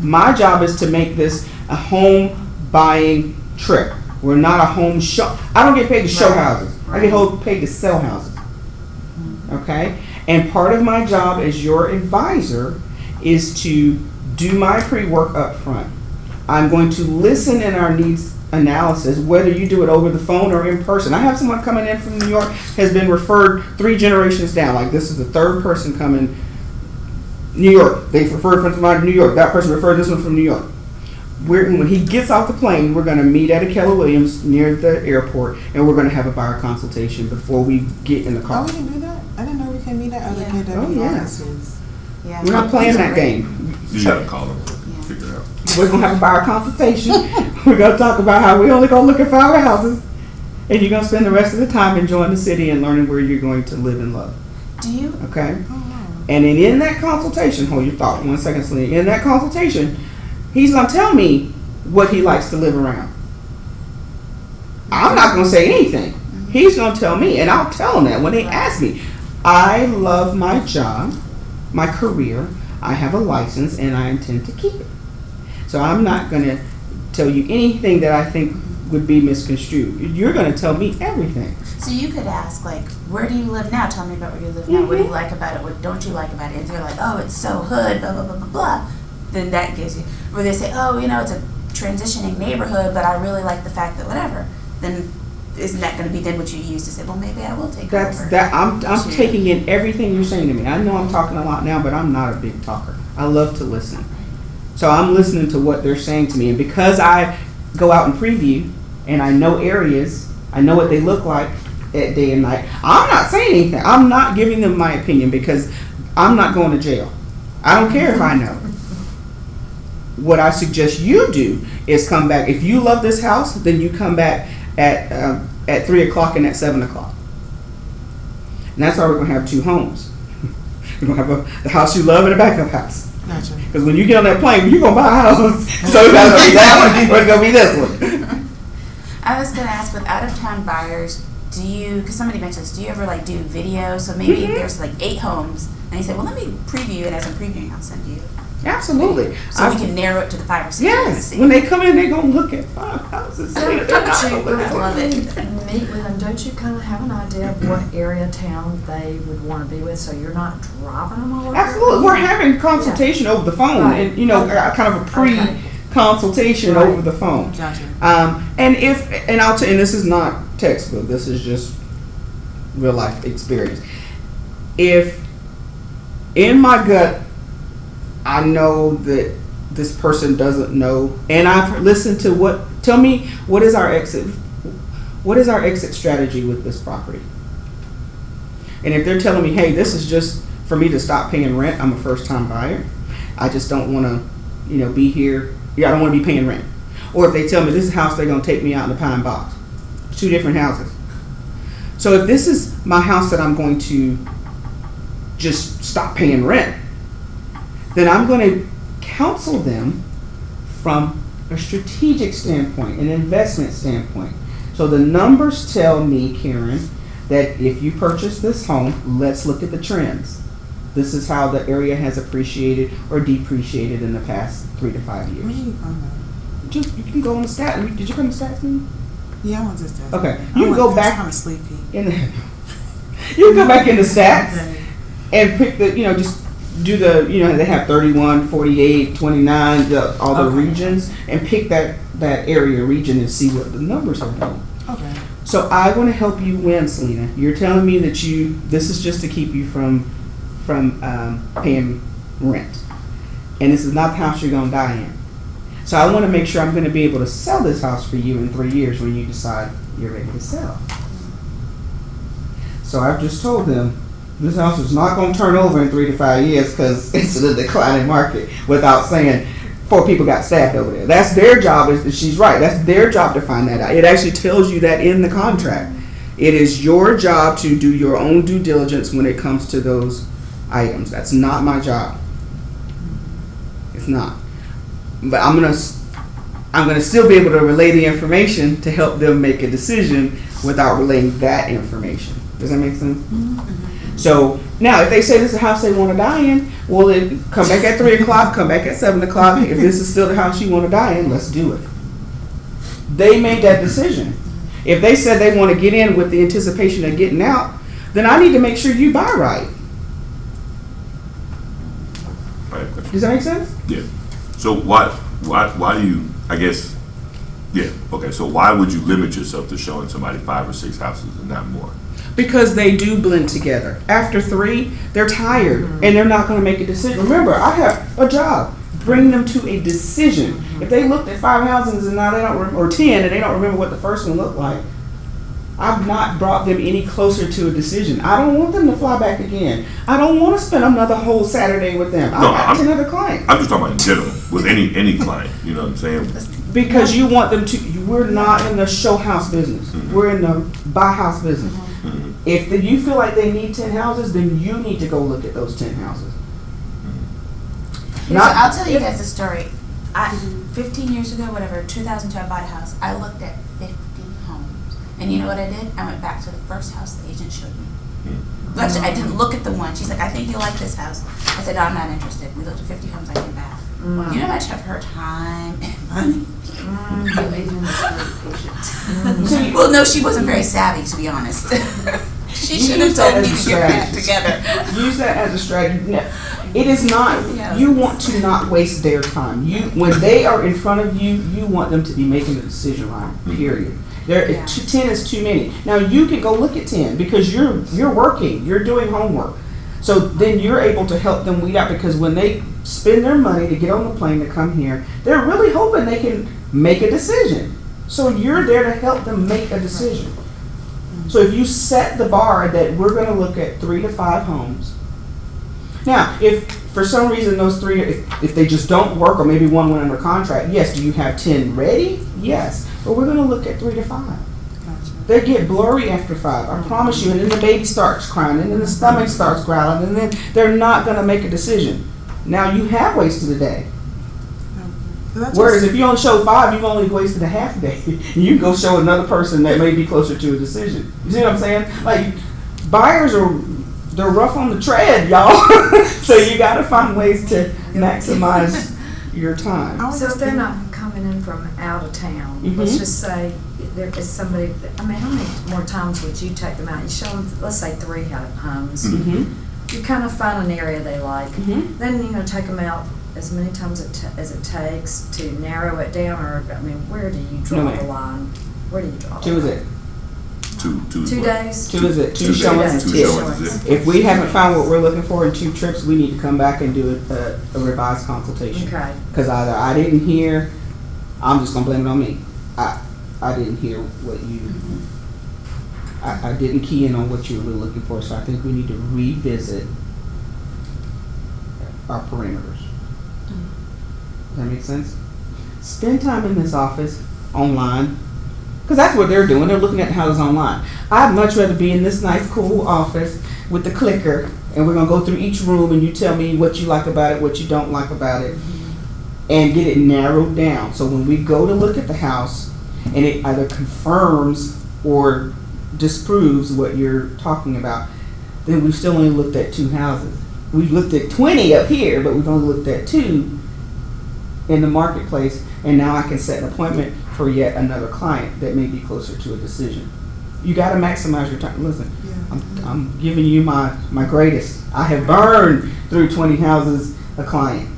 My job is to make this a home buying trip. We're not a home show. I don't get paid to show houses. I get paid to sell houses. Okay? And part of my job as your advisor is to do my pre-work up front. I'm going to listen in our needs analysis, whether you do it over the phone or in person. I have someone coming in from New York, has been referred 3 generations down. Like, this is the 3rd person coming. New York. They referred from somebody to New York. That person referred this one from New York. When he gets off the plane, we're going to meet at a Keller Williams near the airport, and we're going to have a buyer consultation before we get in the Oh, car. we can do that? I didn't know we can meet at other Yeah. KW Oh, yeah. offices. Yeah. We're not playing that game. You gotta call them. Figure it out. We're going to have a buyer consultation. We're going to talk about how we only going to look at 5 houses, and you're going to spend the rest of the time enjoying the city and learning where you're going to live and love. Do you? Okay? And then in that consultation, hold your thought 1 second, Celine. In that consultation, he's going to tell me what he likes to live around. I'm not going to say anything. He's gonna tell me, and I'll tell him that when they ask me. I love my job, my career. I have a license, and I intend to keep it. So I'm not gonna tell you anything that I think would be misconstrued. You're gonna tell me everything. So you could ask, like, where do you live now? Tell me about where you live now. What do you like about it? What don't you like about it? If they're like, oh, it's so hood, blah, blah, blah, blah, blah, then that gives you, or they say, oh, it's a transitioning neighborhood, but I really like the fact that whatever, then isn't that going to be then what you use to say, well, maybe I will take over? I'm taking in everything you're saying to me. I know I'm talking a lot now, but I'm not a big talker. I love to listen. So I'm listening to what they're saying to me, and because I go out and preview, and I know areas, I know what they look like at day and night, I'm not saying anything. I'm not giving them my opinion because I'm not going to jail. I don't care if I know. What I suggest you do is come back. If you love this house, then you come back at 3 o'clock and at 7 o'clock. And that's why we're going to have 2 homes. We're going to have the house you love and a backup house. Gotcha. Because when you get on that plane, you're going to buy a house. So it's not going to be that one, it's going to be this one. I was going to ask, with out-of-town buyers, because somebody mentioned this, do you ever like do video? So maybe if there's like 8 homes, and you say, well, let me preview, and as I'm previewing, I'll send you. Absolutely. So we can narrow it to the 5 or 6. Yes. When they come in, they're going to look at 5 houses. So don't you, Love it. meet with them, don't you kind of have an idea of what area of town they would want to be with, so you're not driving them all over? Absolutely. We're having consultation over the phone, Right. and kind of a pre-consultation Right. over the phone. Gotcha. And I'll tell you, and this is not textbook. This is just real life experience. If in my gut I know that this person doesn't know, and I've listened to tell me what is our exit strategy with this property. And if they're telling me, hey, this is just for me to stop paying rent, I'm a first time buyer, I just don't want to, be here. I don't want to be paying rent. Or if they tell me this is a house they're going to take me out in the pine box. 2 different houses. So if this is my house that I'm going to just stop paying rent, then I'm going to counsel them from a strategic standpoint, an investment standpoint. So the numbers tell me, Karen, that if you purchase this home, let's look at the trends. This is how the area has appreciated or depreciated in the past 3 to 5 years. Where you find that? You can go on the stats. Did you come to stats meeting? Yeah, I want to stats. Okay, you can go back. kind of sleepy. You can go back into stats and pick just do they have 31, 48, 29, all the regions, and pick that region and see what the numbers are doing. Okay. So I want to help you win, Selena. You're telling me that this is just to keep you from paying rent, and this is not the house you're going to die in. So I want to make sure I'm going to be able to sell this house for you in 3 years when you decide you're ready to sell. So I've just told them this house is not going to turn over in 3 to 5 years because it's in a declining market, without saying 4 people got stabbed over there. That's their job. She's right. That's their job to find that out. It actually tells you that in the contract. It is your job to do your own due diligence when it comes to those items. That's not my job. It's not. But I'm gonna still be able to relay the information to help them make a decision without relaying that information. Does that make sense? Mm-hmm. So now, if they say this is a house they want to die in, well, then come back at 3 o'clock, come back at 7 o'clock. If this is still the house you want to die in, let's do it. They made that decision. If they said they want to get in with the anticipation of getting out, then I need to make sure you buy right. Right. Does that make sense? Yeah. So why do you, I guess, yeah, okay, so why would you limit yourself to showing somebody 5 or 6 houses and not more? Because they do blend together. After 3, they're tired and they're not going to make a decision. Remember, I have a job. Bring them to a decision. If they looked at 5 houses and now they don't, or 10, and they don't remember what the first one looked like, I've not brought them any closer to a decision. I don't want them to fly back again. I don't want to spend another whole Saturday with them. I got another client. I'm just talking about in general, with any client, you know what I'm saying? Because you want them to, we're not in the show house business. Mm-hmm. We're in the buy house business. Mm-hmm. If you feel like they need 10 houses, then you need to go look at those 10 houses. So I'll tell you guys a story. 15 years ago, 2002, I bought a house. I looked at 50 homes. And you know what I did? I went back to the first house the agent showed me. Actually, I didn't look at the one. She's like, I think you'll like this house. I said, no, I'm not interested. We looked at 50 homes, I came back. You know how much of her time and money? Well, no, she wasn't very savvy, to be honest. She should have told me to get that together. Use that as a strategy. No, it is not, you want to not waste their time. When they are in front of you, you want them to be making a decision line, period. 10 is too many. Now you can go look at 10 because you're working, you're doing homework. So then you're able to help them weed out, because when they spend their money to get on the plane to come here, they're really hoping they can make a decision. So you're there to help them make a decision. So if you set the bar that we're going to look at 3 to 5 homes. Now, if for some reason those 3, if they just don't work, or maybe one went under contract, yes, do you have 10 ready? Yes. But we're going to look at 3 to 5. They get blurry after 5, I promise you. And then the baby starts crying, and then the stomach starts growling, and then they're not going to make a decision. Now you have wasted a day. Whereas if you only show 5, you've only wasted a half a day. You go show another person that may be closer to a decision. You see what I'm saying? Like, buyers they're rough on the tread, y'all. So you got to find ways to maximize your time. So if they're not coming in from out of town, let's just say there is somebody, I mean, how many more times would you take them out? You show them, let's say 3 homes. You kind of find an area they like. Then, take them out as many times as it takes to narrow it down, or, I mean, where do you draw the line? Where do you draw the line? 2 is it. 2 days? 2 is it. 2 showings is it. If we haven't found what we're looking for in 2 trips, we need to come back and do a revised consultation. Okay. Because either I didn't hear, I'm just going to blame it on me. I didn't hear what you, I didn't key in on what you were really looking for, so I think we need to revisit our parameters. Does that make sense? Spend time in this office, online, because that's what they're doing. They're looking at houses online. I'd much rather be in this nice, cool office with the clicker, and we're going to go through each room, and you tell me what you like about it, what you don't like about it, and get it narrowed down. So when we go to look at the house, and it either confirms or disproves what you're talking about, then we've still only looked at 2 houses. We've looked at 20 up here, but we've only looked at 2 in the marketplace, and now I can set an appointment for yet another client that may be closer to a decision. You got to maximize your time. Listen, I'm giving you my greatest. I have burned through 20 houses a client.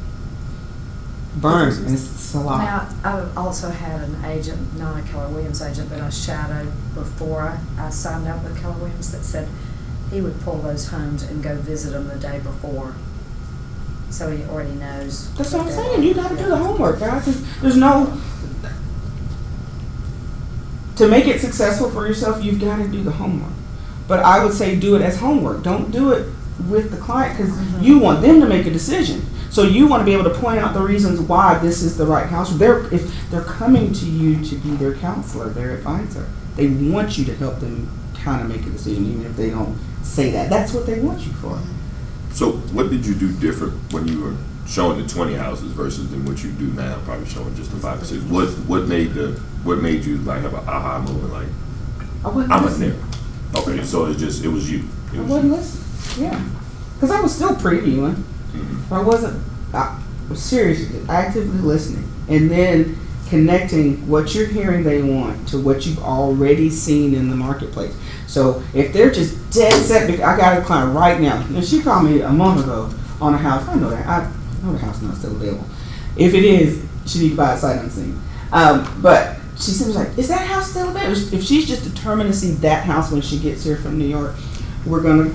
Burned, and it's a lot. Now, I've also had an agent, not a Keller Williams agent, but I shadowed before I signed up with Keller Williams, that said he would pull those homes and go visit them the day before. So he already knows. That's what I'm saying. You got to do the homework, guys. There's no, to make it successful for yourself, you've got to do the homework. But I would say do it as homework. Don't do it with the client, because you want them to make a decision. So you want to be able to point out the reasons why this is the right house. If they're coming to you to be their counselor, their advisor, they want you to help them kind of make a decision, even if they don't say that. That's what they want you for. So what did you do different when you were showing the 20 houses versus than what you do now, probably showing just the 5 to 6? What made you like have an aha moment, like I'm a there? Okay, so it was you. I wasn't listening. Yeah, because I was still previewing. I wasn't. I was seriously actively listening, and then connecting what you're hearing they want to what you've already seen in the marketplace. So if they're just dead set, I got a client right now, and she called me a month ago on a house. I know that. I know the house is not still available. If it is, she needs to buy it sight unseen. But she seems like, is that house still available? If she's just determined to see that house when she gets here from New York, we're gonna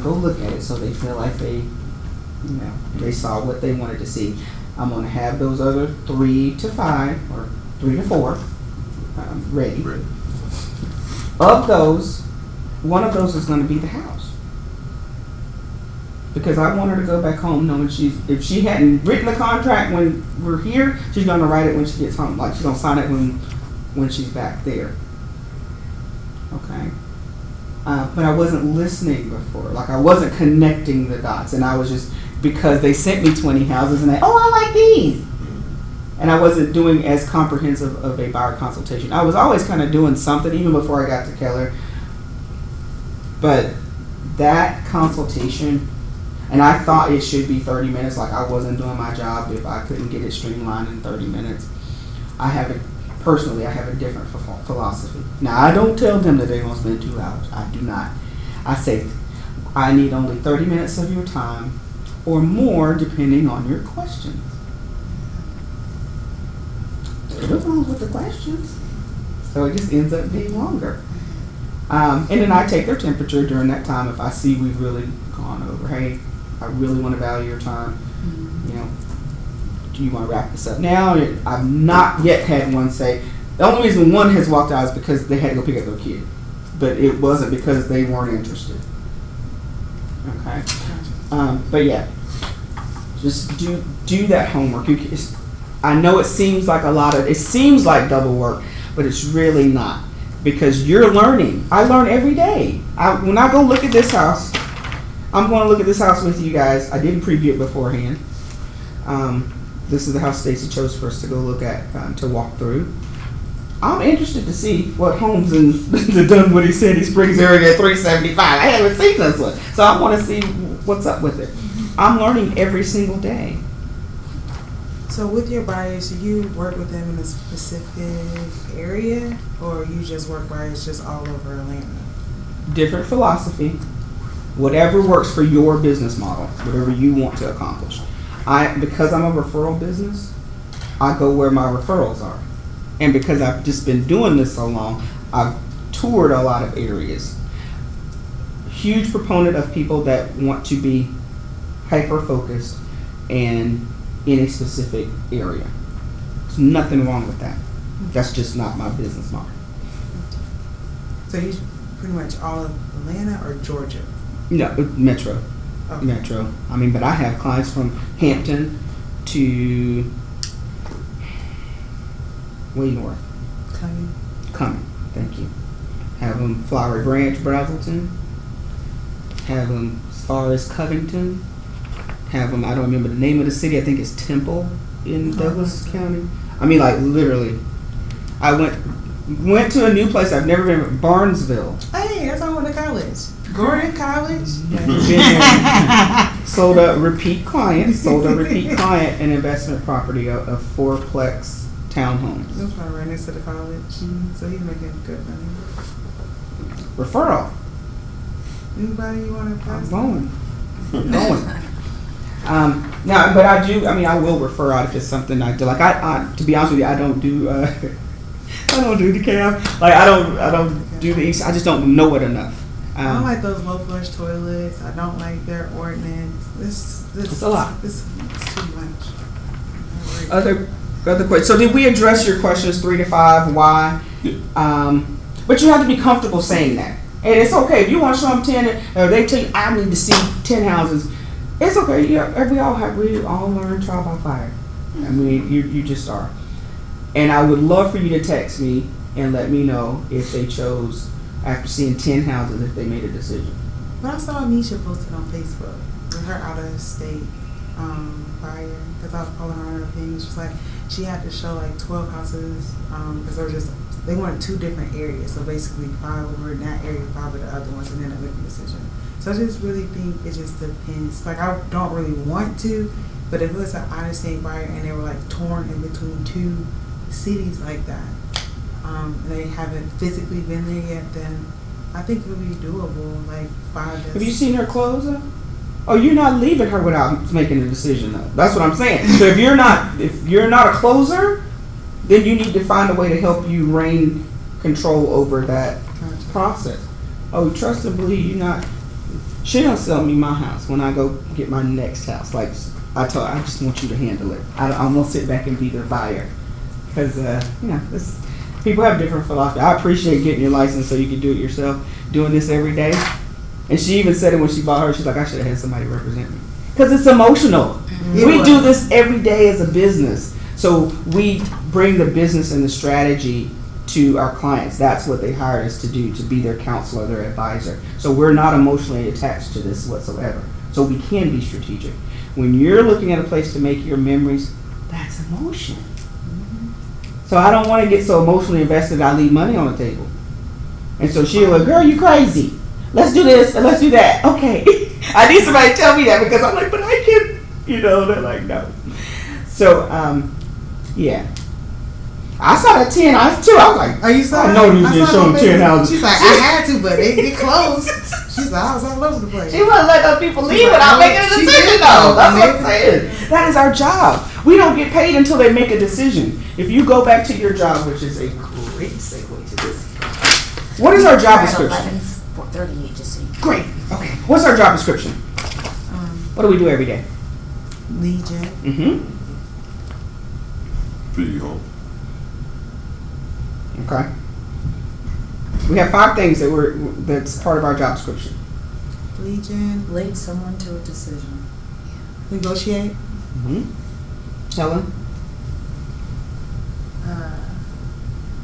go look at it so they feel like they saw what they wanted to see. I'm going to have those other 3 to 5 or 3 to 4 ready. Of those, one of those is going to be the house. Because I want her to go back home knowing if she hadn't written the contract when we're here, she's going to write it when she gets home. Like she's going to sign it when she's back there. Okay? But I wasn't listening before. Like I wasn't connecting the dots, and I was just, because they sent me 20 houses and I like these. and I wasn't doing as comprehensive of a buyer consultation. I was always kind of doing something even before I got to Keller. But that consultation, and I thought it should be 30 minutes, like I wasn't doing my job if I couldn't get it streamlined in 30 minutes. Personally, I have a different philosophy. Now, I don't tell them that they're going to spend 2 hours. I do not. I say, I need only 30 minutes of your time or more depending on your questions. They're the ones with the questions. So it just ends up being longer. And then I take their temperature during that time if I see we've really gone over. Hey, I really want to value your time. You know, do you want to wrap this up now? I've not yet had one say, the only reason one has walked out is because they had to go pick up their kid. But it wasn't because they weren't interested. Okay? But yeah, just do that homework. I know it seems like double work, but it's really not. Because you're learning. I learn every day. When I go look at this house, I'm going to look at this house with you guys. I didn't preview it beforehand. This is the house Stacy chose for us to go look at, to walk through. I'm interested to see what homes in the Dunwoody Sandy Springs area at 375. I haven't seen this one. So I want to see what's up with it. I'm learning every single day. So with your buyers, do you work with them in a specific area, or you just work buyers just all over Atlanta? Different philosophy. Whatever works for your business model, whatever you want to accomplish. Because I'm a referral business, I go where my referrals are. And because I've just been doing this so long, I've toured a lot of areas. Huge proponent of people that want to be hyper-focused and in a specific area. There's nothing wrong with that. That's just not my business model. So you pretty much all of Atlanta or Georgia? No, Metro. Okay. Metro. I mean, but I have clients from Hampton to way north. Coming. Thank you. Have them Flowery Branch, Brazelton. Have them as far as Covington. Have them, I don't remember the name of the city. I think it's Temple in Douglas County. I mean, like literally. I went to a new place I've never been, Barnesville. Hey, that's how I went to college. Gordon College. Sold a repeat client an investment property, a fourplex townhomes. That's why I ran into the college. So he's making good money. Referral. Anybody you want to pass? I'm going. Now, but I will refer out if it's something I do. Like I to be honest with you, I don't do the cab. Like I don't do the East. I just don't know it enough. I don't like those low flush toilets. I don't like their ordinance. It's a lot. It's too much. Other questions. So did we address your questions 3 to 5? Why? But you have to be comfortable saying that. And it's okay if you want to show them 10. Or they tell you I need to see 10 houses. It's okay. Yeah, we all learn trial by fire. I mean, you just are. And I would love for you to text me and let me know if they chose, after seeing 10 houses, if they made a decision. But I saw Anisha posted on Facebook with her out of state buyer, because I was following her on her thing. She's like, she had to show like 12 houses because they wanted 2 different areas. So basically 5 were in that area, 5 were the other ones, and then I make a decision. So I just really think it just depends. Like I don't really want to, but if it was an out of state buyer and they were like torn in between 2 cities like that, and they haven't physically been there yet, then I think it would be doable. Like 5. Have you seen her close up? Oh, you're not leaving her without making a decision, though. That's what I'm saying. So if you're not a closer, then you need to find a way to help you reign control over that process. Oh, trust and believe you're not. She don't sell me my house when I go get my next house. Like I just want you to handle it. I'm gonna sit back and be the buyer, because people have different philosophy. I appreciate getting your license so you can do it yourself. Doing this every day, and she even said it when she bought her. She's like, I should have had somebody represent me, because it's emotional. Mm-hmm. We do this every day as a business, so we bring the business and the strategy to our clients. That's what they hired us to do, to be their counselor, their advisor. So we're not emotionally attached to this whatsoever. So we can be strategic. When you're looking at a place to make your memories, that's emotion. So I don't want to get so emotionally invested I leave money on the table. And so she'll go, girl, you crazy. Let's do this and let's do that. Okay. I need somebody to tell me that because I'm like, but I can't, they're like, no. So, yeah. I saw that 10 houses too. I was like, Oh, you saw I know it? you I didn't saw show them it. 10 houses. She's like, I had to, but it closed. She's like, I was all over the place. She wouldn't let those people leave like, without no, making a she decision did though. though. That's what I'm saying. That is our job. We don't get paid until they make a decision. If you go back to your job, which is a great segue to this. What is our job description? 11:38, just so you. Great. Okay. What's our job description? What do we do every day? Lead gen. Mm-hmm. Video home. Okay. We have 5 things that's part of our job description. Lead gen. Lead someone to a decision. Negotiate. Mm-hmm. Helen?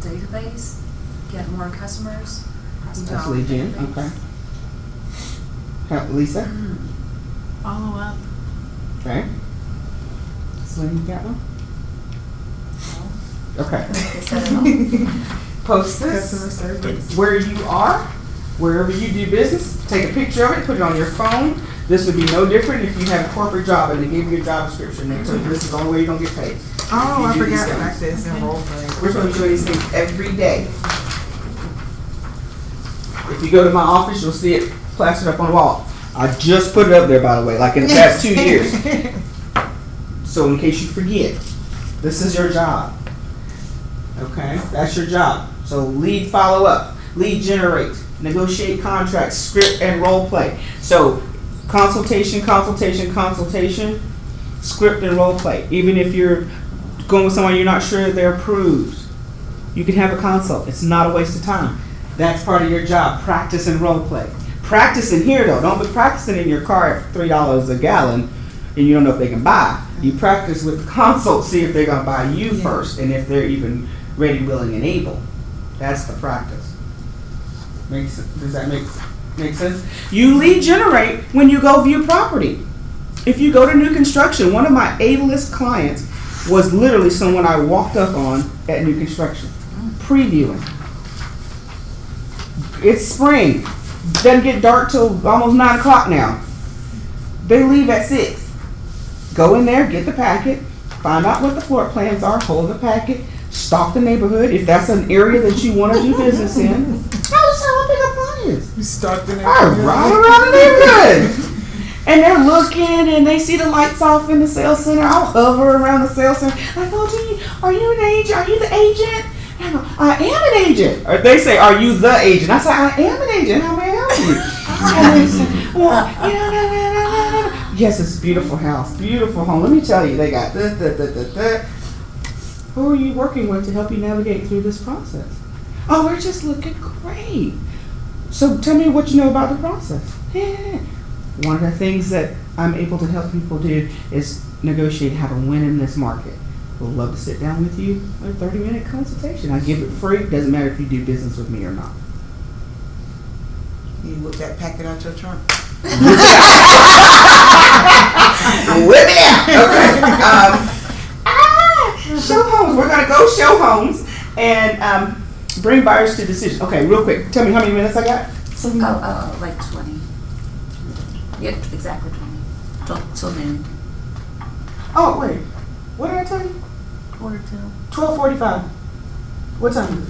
Database, get more customers. That's lead gen. Okay. Lisa? Follow up. Okay. Slim, you got one? Okay. They said it all. Post Customer this service. where you are, wherever you do business. Take a picture of it, put it on your phone. This would be no different if you had a corporate job and they gave you a job description. They told you this is the only way you're going to get paid. Oh, I You do these forgot things. about this in role play. We're supposed to be doing these things every day. If you go to my office, you'll see it plastered up on the wall. I just put it up there, by the way, like in the past 2 years. So in case you forget, this is your job. Okay, that's your job. So lead follow up, lead generate, negotiate contracts, script and role play. So consultation, script and role play. Even if you're going with someone you're not sure they're approved, you can have a consult. It's not a waste of time. That's part of your job. Practice and role play. Practice in here though. Don't be practicing in your car at $3 a gallon and you don't know if they can buy. You practice with the consult, see if they're gonna buy you first and if they're even ready, willing, and able. That's the practice. Does that make sense? You lead generate when you go view property. If you go to new construction, one of my A-list clients was literally someone I walked up on at new construction, previewing. It's spring. Doesn't get dark till almost 9 o'clock now. They leave at 6. Go in there, get the packet, find out what the floor plans are, hold the packet, stalk the neighborhood if that's an area that you want to do business in. How big up clients? You start the I ride around the neighborhood. And they're looking and they see the lights off in the sales center. I'll hover around the sales center. Like, oh, gee, are you an agent? Are you the agent? I go, I am an agent. Or they say, are you the agent? I say, I am an agent. How may I help you? And they say, well, yes, it's a beautiful house, beautiful home. Let me tell you, they got this. Who are you working with to help you navigate through this process? Oh, we're just looking great. So tell me what you know about the process. Yeah. One of the things that I'm able to help people do is negotiate how to win in this market. We'd love to sit down with you for a 30-minute consultation. I give it free. Doesn't matter if you do business with me or not. You whip that packet out your trunk. Whip it out. Okay. Show homes. We're going to go show homes and bring buyers to decision. Okay, real quick. Tell me how many minutes I got? Like 20. Yep, exactly 20. Till noon. Oh, wait. What did I tell you? 12:45. What time?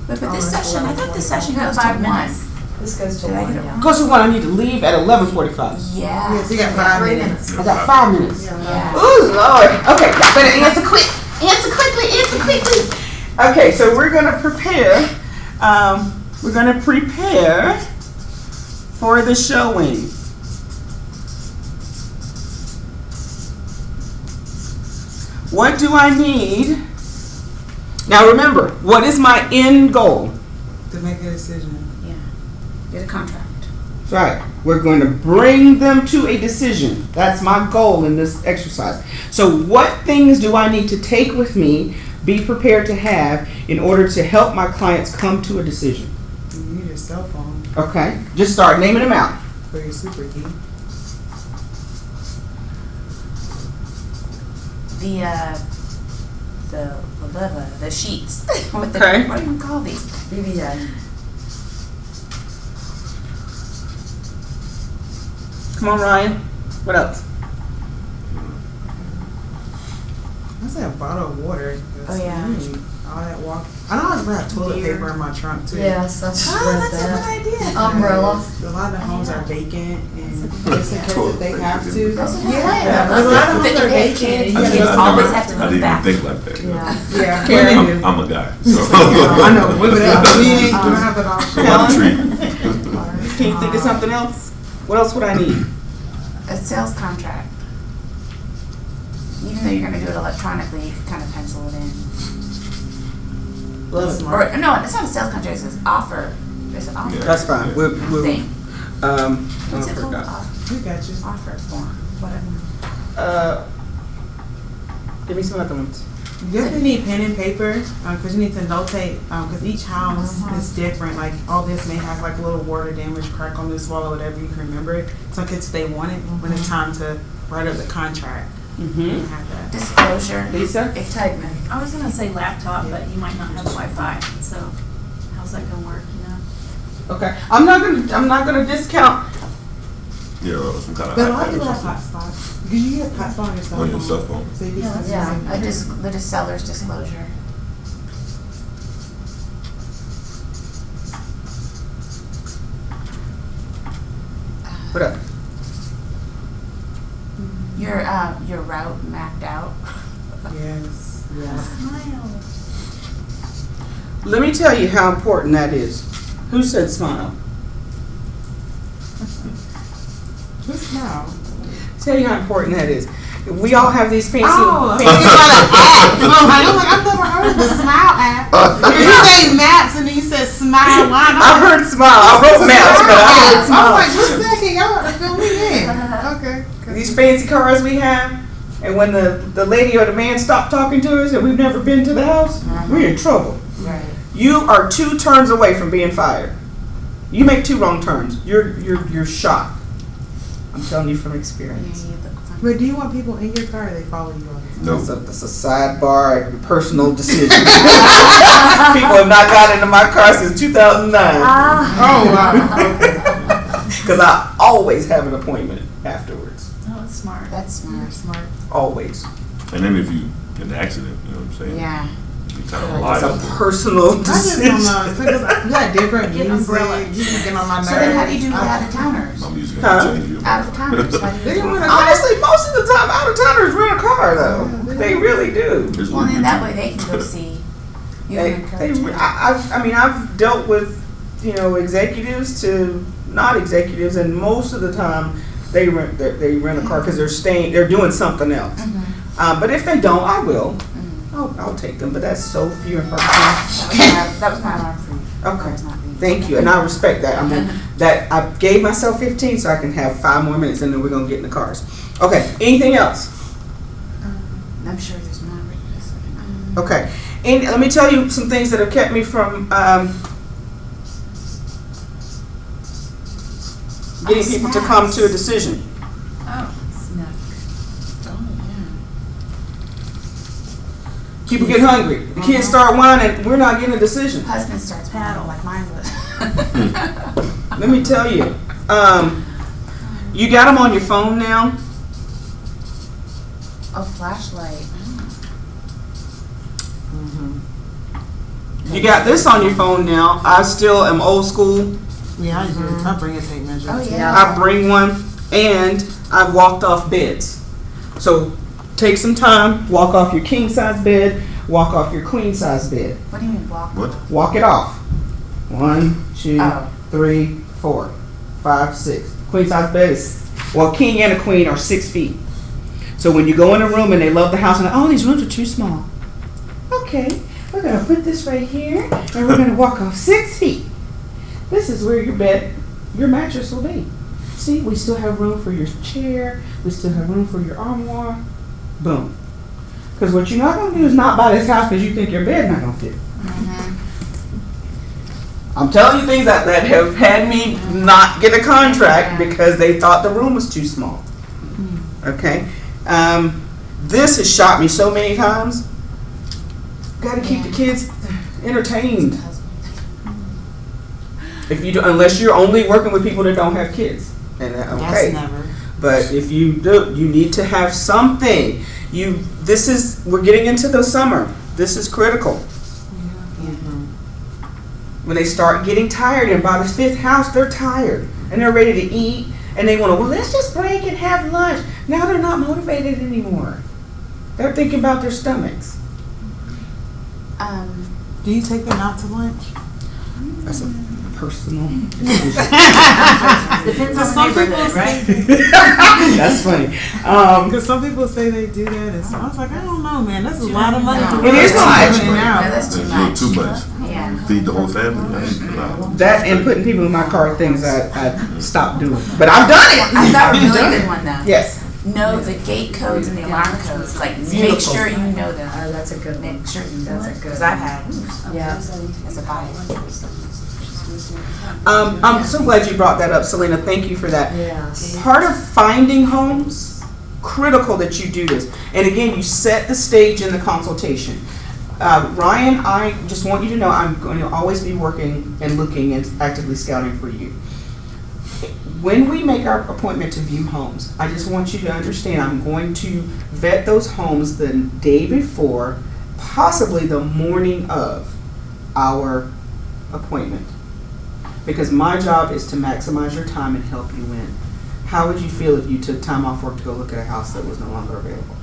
But this session, I thought this session goes to 1. This goes to Did I 1, get it yeah. wrong? Goes to 1. I need to leave at 11:45. Yeah. Yes, you got 5 minutes. I got 5 minutes. Yeah. Ooh, Lord. Okay, y'all better answer quick. Answer quickly. Okay, so we're gonna prepare. We're gonna prepare for the showing. What do I need? Now remember, what is my end goal? To make a decision. Yeah. Get a contract. That's right. We're going to bring them to a decision. That's my goal in this exercise. So what things do I need to take with me, be prepared to have, in order to help my clients come to a decision? You need your cell phone Okay, just start naming them out. for your super key. the sheets with Okay. the, what do you call these? BBA. Come on, Ryan. What else? I said a bottle of water. Oh, yeah. All that walk. I don't always have toilet paper in my trunk too. Yes, I've Oh, read that's a that. good idea. Umbrella. A lot of the homes are vacant, and just in case if they have to. That's a good Yeah, idea. because a lot of But homes are if they have vacant. kids, and you kids have to- always have to I go didn't even back. think like that. Yeah. Yeah, women do. I'm a guy. So. I know, women else. We ain't gonna have it all. So I'm a treat. Can you think of something else? What else would I need? A sales contract. Even though you're gonna do it electronically, you can kind of pencil it in. Love it. Or, no, it's not a sales contract, it's an offer. It's an offer. Yeah. That's fine. We'll Thing. What's I it called? forgot. We got you. Offer form, whatever. Give me some other ones. You definitely need pen and paper because you need to notate because each house is different. Like all this may have like a little water damage, crack on this wall or whatever. You can remember it. Some kids they want it when it's time to write up the contract. You Mm-hmm. have that. Disclosure. Lisa? Excitement. I was gonna say laptop, but you might not have Wi-Fi, so how's that gonna work, you know? Okay. I'm not gonna discount. Yeah, or some kind of But a lot of iPad people or have something. hotspots because you get hotspot on your cell On phone. your cell phone. So you can Yeah, the seller's disclosure. What up? Your route mapped out. Yes. Smile. Let me tell you how important that is. Who said smile? Just smile. Tell you how important that is. We all have these fancy. Oh, fancy I'm like, I've never heard of the Smile app. You say maps and then you said smile line. I heard smile. I wrote maps, but I heard I smile. was like, just a second, y'all want to fill me in. Okay. These fancy cars we have, and when the lady or the man stop talking to us and we've never been to the house, we're in trouble. Right. You are 2 turns away from being fired. You make 2 wrong turns, you're shot. I'm telling you from experience. But do you want people in your car or they follow you on it? No. That's a sidebar, personal decision. People have not gotten into my car since 2009. Oh, wow. Because I always have an appointment afterwards. Oh, that's smart. That's smart. Smart. Always. And then if you get in an accident, you know what I'm saying? Yeah. You kind of It's liable. a personal I just decision. don't know. Because we got different Get music. umbrella. You can get on my nerves. So then how do you do with out of towners? My music Huh? gonna change you. Out of towners, how do you They do don't it? wanna- Honestly, most of the time, out of towners rent a car though. They really do. There's Well, one then that YouTube. way they can go see. You They, can encourage them. I mean, I've dealt with, executives to not executives, and most of the time they rent a car because they're doing something else. Mhm. But if they don't, I will. Mhm. I'll take them, but that's so few and far between. That was my alarm for you. Okay. That was not me. Thank you, and I respect that. I gave myself 15 so I can have 5 more minutes, and then we're gonna get in the cars. Okay. Anything else? I'm sure there's more. Okay. And let me tell you some things that have kept me from getting people to come to a decision. Oh, People get hungry. The kids start whining. We're not getting a decision. Husband starts paddle like mine was. Let me tell you. You got them on your phone now. A flashlight. You got this on your phone now. I still am old school. Yeah, I do. I bring a tape measure. Oh yeah. I bring one, and I've walked off beds. So take some time, walk off your king size bed, walk off your queen size bed. What do you mean block? What? Walk it off. 1, 2, Oh. 3, 4, 5, 6. Queen size bed is, king and a queen are 6 feet. So when you go in a room and they love the house and oh, these rooms are too small. Okay, we're gonna put this right here and we're gonna walk off 6 feet. This is where your mattress will be. See, we still have room for your chair. We still have room for your armoire. Boom. Because what you're not gonna do is not buy this house because you think your bed's not gonna fit. I'm telling you things that have had me not get a contract because they thought the room was too small. Okay? This has shocked me so many times. Got to keep the kids entertained. If you do, unless you're only working with people that don't have kids, and okay. That's never. But if you do, you need to have something. We're getting into the summer. This is critical. When they start getting tired, and by the 5th house, they're tired and they're ready to eat, and they want to. Well, let's just break and have lunch. Now they're not motivated anymore. They're thinking about their stomachs. Do you take them out to lunch? That's a personal. Depends on the Some people neighborhood, right? That's funny. Because some people say they do that, and so I was like, I don't know, man. That's a lot of money. No. It is much. No, that's too That's a little much. too much. Yeah. Feed the whole family. Right? That and putting people in my car are things I stopped doing. But I've done it. I got a I've really done good it. one though. Yes. Know the gate codes and the alarm codes. Like, make Beautiful. sure you know them. Oh, that's a good one. Make sure you know That's a them. good Because I've had Yeah. as a bias. I'm so glad you brought that up, Selena. Thank you for that. Yes. Part of finding homes, critical that you do this. And again, you set the stage in the consultation. Ryan, I just want you to know I'm going to always be working and looking and actively scouting for you. When we make our appointment to view homes, I just want you to understand I'm going to vet those homes the day before, possibly the morning of our appointment. Because my job is to maximize your time and help you win. How would you feel if you took time off work to go look at a house that was no longer available?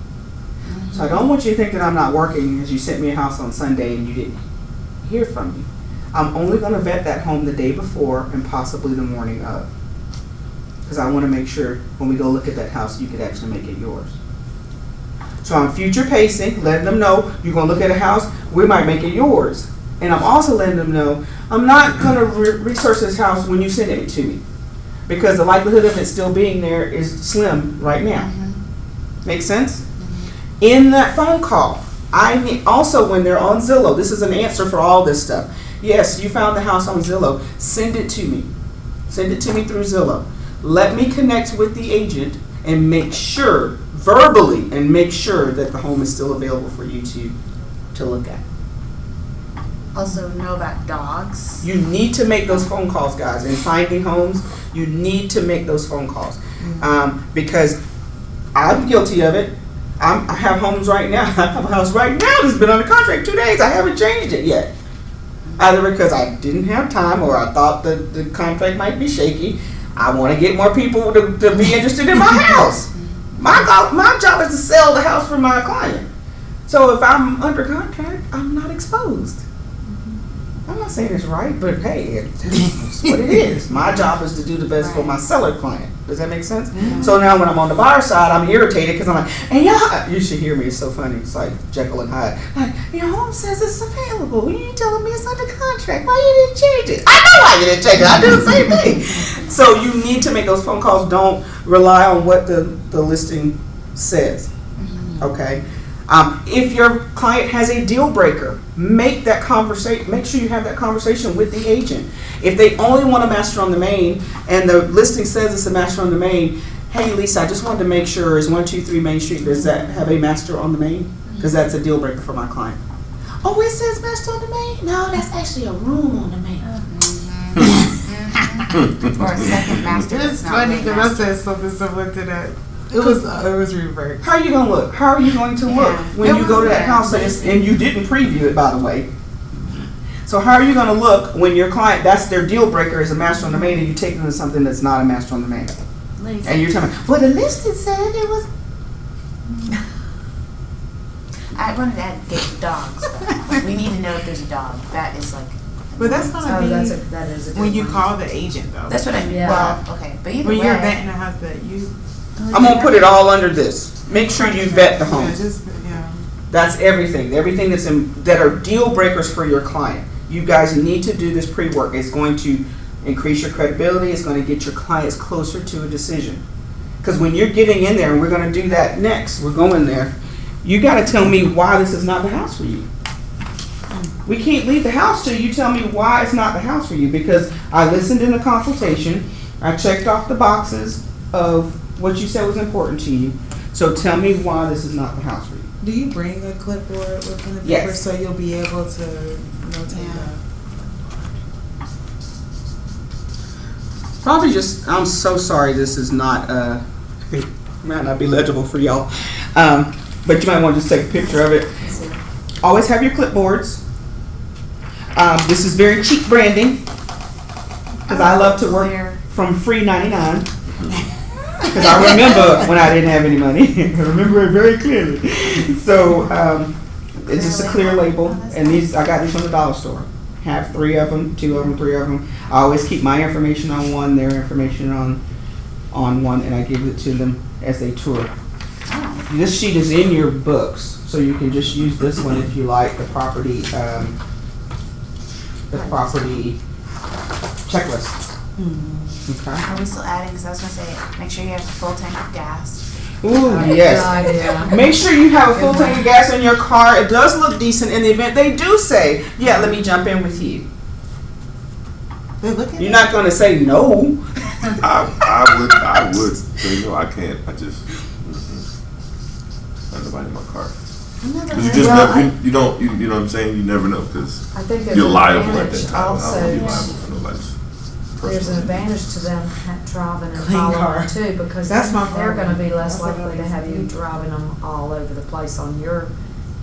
So I don't want you to think that I'm not working as you sent me a house on Sunday and you didn't hear from me. I'm only going to vet that home the day before and possibly the morning of. Because I want to make sure when we go look at that house, you could actually make it yours. So I'm future pacing, letting them know you're going to look at a house, we might make it yours. And I'm also letting them know I'm not going to research this house when you send it to me. Because the likelihood of it still being there is slim right now. Make sense? In that phone call, I need, also when they're on Zillow, this is an answer for all this stuff. Yes, you found the house on Zillow. Send it to me. Send it to me through Zillow. Let me connect with the agent and make sure, verbally, and make sure that the home is still available for you to look at. Also know about dogs. You need to make those phone calls, guys. In finding homes, you need to make those phone calls. Because I'm guilty of it. I have homes right now. I have a house right now that's been under contract 2 days. I haven't changed it yet. Either because I didn't have time or I thought the contract might be shaky. I want to get more people to be interested in my house. My job is to sell the house for my client. So if I'm under contract, I'm not exposed. I'm not saying it's right, but hey, it's what it is. My job is to do the best for my seller client. Does that make sense? So now when I'm on the buyer side, I'm irritated because I'm like, hey, yeah, you should hear me. It's so funny. It's like Jekyll and Hyde. Like, your home says it's available. You telling me it's under contract. Why you didn't change it? I know why you didn't change it. I do the same thing. So you need to make those phone calls. Don't rely on what the listing says. Okay? If your client has a deal breaker, make that conversation. Make sure you have that conversation with the agent. If they only want a master on the main and the listing says it's a master on the main, hey Lisa, I just wanted to make sure is 123 Main Street, does that have a master on the main? Because that's a deal breaker for my client. Oh, it says master on the main? No, that's actually a room on the main. Or a second master. It's that's not funny really because I master. said something similar to that. It was reversed. How are you gonna look? How are you going to look when you go to that house and you didn't preview it, by the way? So how are you gonna look when your client, that's their deal breaker, is a master on the main, and you take them to something that's not a master on the main? And you're telling me, well, the listing said it was. I wanted to add dogs. But we need to know if there's a dog. That is like. But that's gonna Oh, be that is a good when you one. call the agent though. That's what I mean. Yeah. Well, okay, but either when way. you're vetting the house that you. I'm gonna put it all under this. Make sure you vet the home. Yeah, just yeah. That's everything. Everything that are deal breakers for your client. You guys need to do this pre-work. It's going to increase your credibility. It's going to get your clients closer to a decision. Because when you're getting in there, and we're going to do that next, we're going there, you got to tell me why this is not the house for you. We can't leave the house till you tell me why it's not the house for you. Because I listened in the consultation. I checked off the boxes of what you said was important to you. So tell me why this is not the house for you. Do you bring a clipboard with pen and paper Yes. so you'll be able to notate Yeah. that? Probably just, I'm so sorry this is not, might not be legible for y'all. But you might want to just take a picture of it. Always have your clipboards. This is very cheap branding. Because I love to work from free 99. Because I remember when I didn't have any money. I remember it very clearly. So it's just a clear label. And these, I got these from the dollar store. Have 3 of them, 2 of them, 3 of them. I always keep my information on one, their information on one, and I give it to them as they tour. This sheet is in your books, so you can just use this one if you like, the property checklist. Okay. Are we still adding, because I was going to say, make sure you have a full tank of gas. Ooh, yes. Make sure you have a full tank of gas in your car. It does look decent in the event they do say, yeah, let me jump in with you. They look at You're not going to say no. I would. So, you know, I can't. I just. Not nobody in my car. Because you just never, you don't, you know what I'm saying? You never know because I think there's you're an liable at advantage that time. I don't want to be also. liable for nobody's There's an personal. advantage to them driving and Clean car. following too, because That's my they're problem. gonna be less That's what likely to I have you think. driving them all over the place on your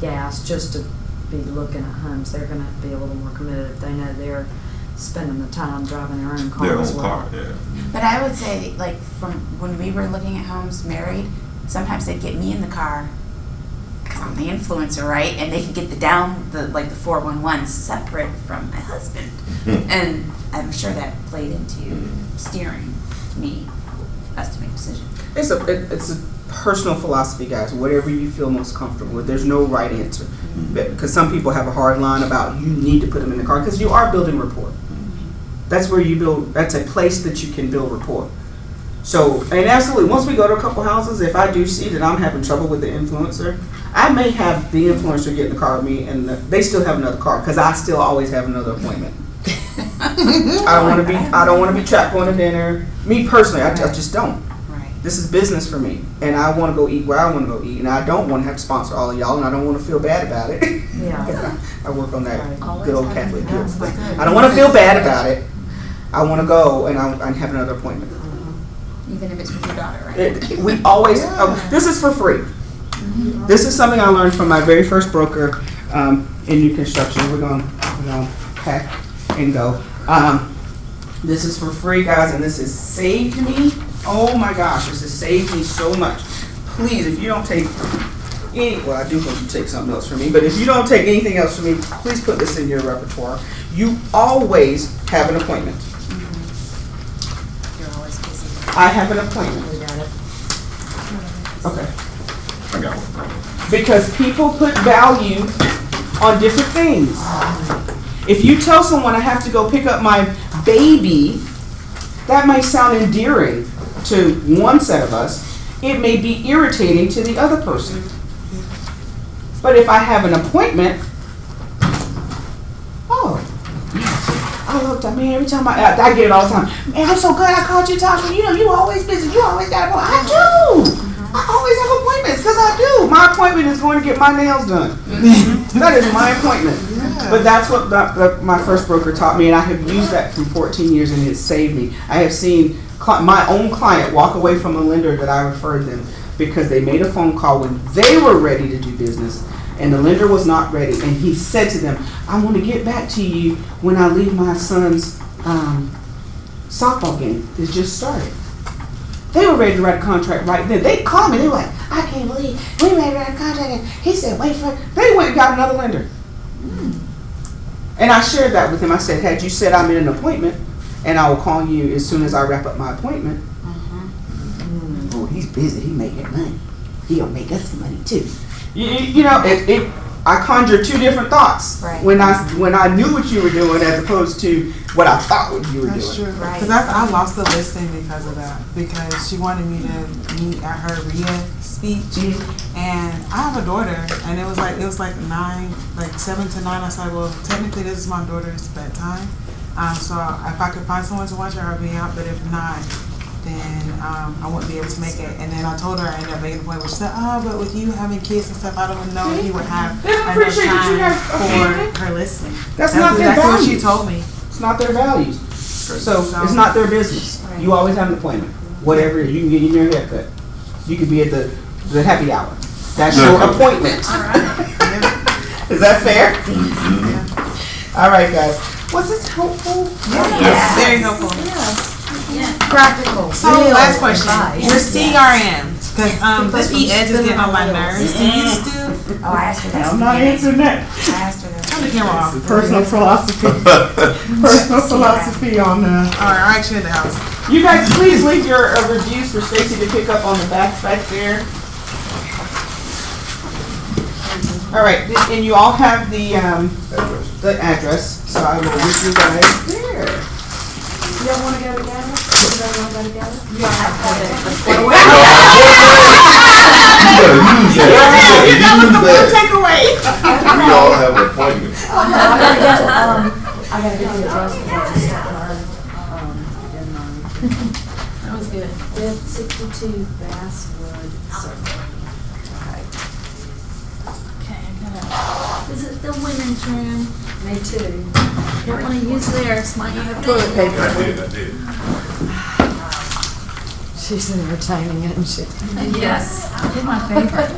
gas just to be looking at homes. They're gonna be a little more committed if they know they're spending the time driving their own car Their as own well. car, yeah. But I would say, like, from when we were looking at homes married, sometimes they'd get me in the car because I'm the influencer, right? And they could get the 411 separate from my husband. And I'm sure that played into steering us to make decisions. It's a personal philosophy, guys. Whatever you feel most comfortable with. There's no right answer. Because some people have a hard line about you need to put them in the car because you are building rapport. That's where you build. That's a place that you can build rapport. So, and absolutely, once we go to a couple houses, if I do see that I'm having trouble with the influencer, I may have the influencer get in the car with me, and they still have another car because I still always have another appointment. I don't want to be trapped going to dinner. Me personally, I just don't. Right. This is business for me, and I want to go eat where I want to go eat, and I don't want to have to sponsor all of y'all, and I don't want to feel bad about it. Yeah. I work on that Right. good old Catholic guilt That's thing. good. I don't want to feel bad about it. I want to go, and I have another appointment. Even if it's with your daughter, right? We always. This is for free. This is something I learned from my very first broker in new construction. We're gonna pack and go. This is for free, guys, and this has saved me. Oh my gosh, this has saved me so much. Please, if you don't take well, I do hope you take something else from me, but if you don't take anything else from me, please put this in your repertoire. You always have an appointment. You're always busy. I have an appointment. We got it. Okay. I got one. Because people put value on different things. If you tell someone I have to go pick up my baby, that might sound endearing to one set of us. It may be irritating to the other person. But if I have an appointment, I looked at me every time I get it all the time. Man, I'm so glad I called you, Tasha. You know, you always busy. You always got to go. I do. I always have appointments because I do. My appointment is going to get my nails done. That is my appointment. But that's what my first broker taught me, and I have used that for 14 years, and it saved me. I have seen my own client walk away from a lender that I referred them because they made a phone call when they were ready to do business, and the lender was not ready. And he said to them, I want to get back to you when I leave my son's softball game. It just started. They were ready to write a contract right then. They called me. They were like, I can't believe we ready to write a contract. And he said, wait for it. They went and got another lender. And I shared that with him. I said, had you said I'm in an appointment, and I will call you as soon as I wrap up my appointment. Oh, he's busy. He making money. He'll make us some money too. You know, I conjured two different thoughts Right. when I knew what you were doing as opposed to what I thought what you were That's doing. true. Right. Because I lost the listing because of that. Because she wanted me to meet at her RIA speech, and I have a daughter, and it was like 7 to 9. I said, well, technically this is my daughter's bedtime, so if I could find someone to watch her, I'll be out. But if not, then I wouldn't be able to make it. And then I told her I ended up making an appointment. She said, "Oh, but with you having kids and stuff, I don't know if you would have They don't enough appreciate that you time have a family. for her listing." That's not their exactly what she values. told me. It's not their values. So it's not their business. You always have an appointment. Whatever it is, you can get your haircut. You could be at the happy hour. That's your appointment. Is that fair? All right, guys. Was this helpful? Yes. Very helpful. Practical. So last question. Your CRM, because this edge is getting on my nerves. Do you still? Oh, I asked her that. I'm not answering that. I asked her that. Turn the camera off. Personal philosophy. Personal philosophy on All right, I'll ask you in the house. You guys, please leave your reviews for Stacy to pick up on the back there. All right, and you all have the address, so I will leave you guys there. Y'all want to go together? Everybody want to go together? You gotta use that. Takeaway. We all have appointments. I gotta get the address because I just learned. That was good. 62 Basswood Circle. Okay, I gotta, is it the women's room? Me too. Don't wanna use theirs, might have toilet paper. I did. She's entertaining, isn't she? Yes. She's my favorite.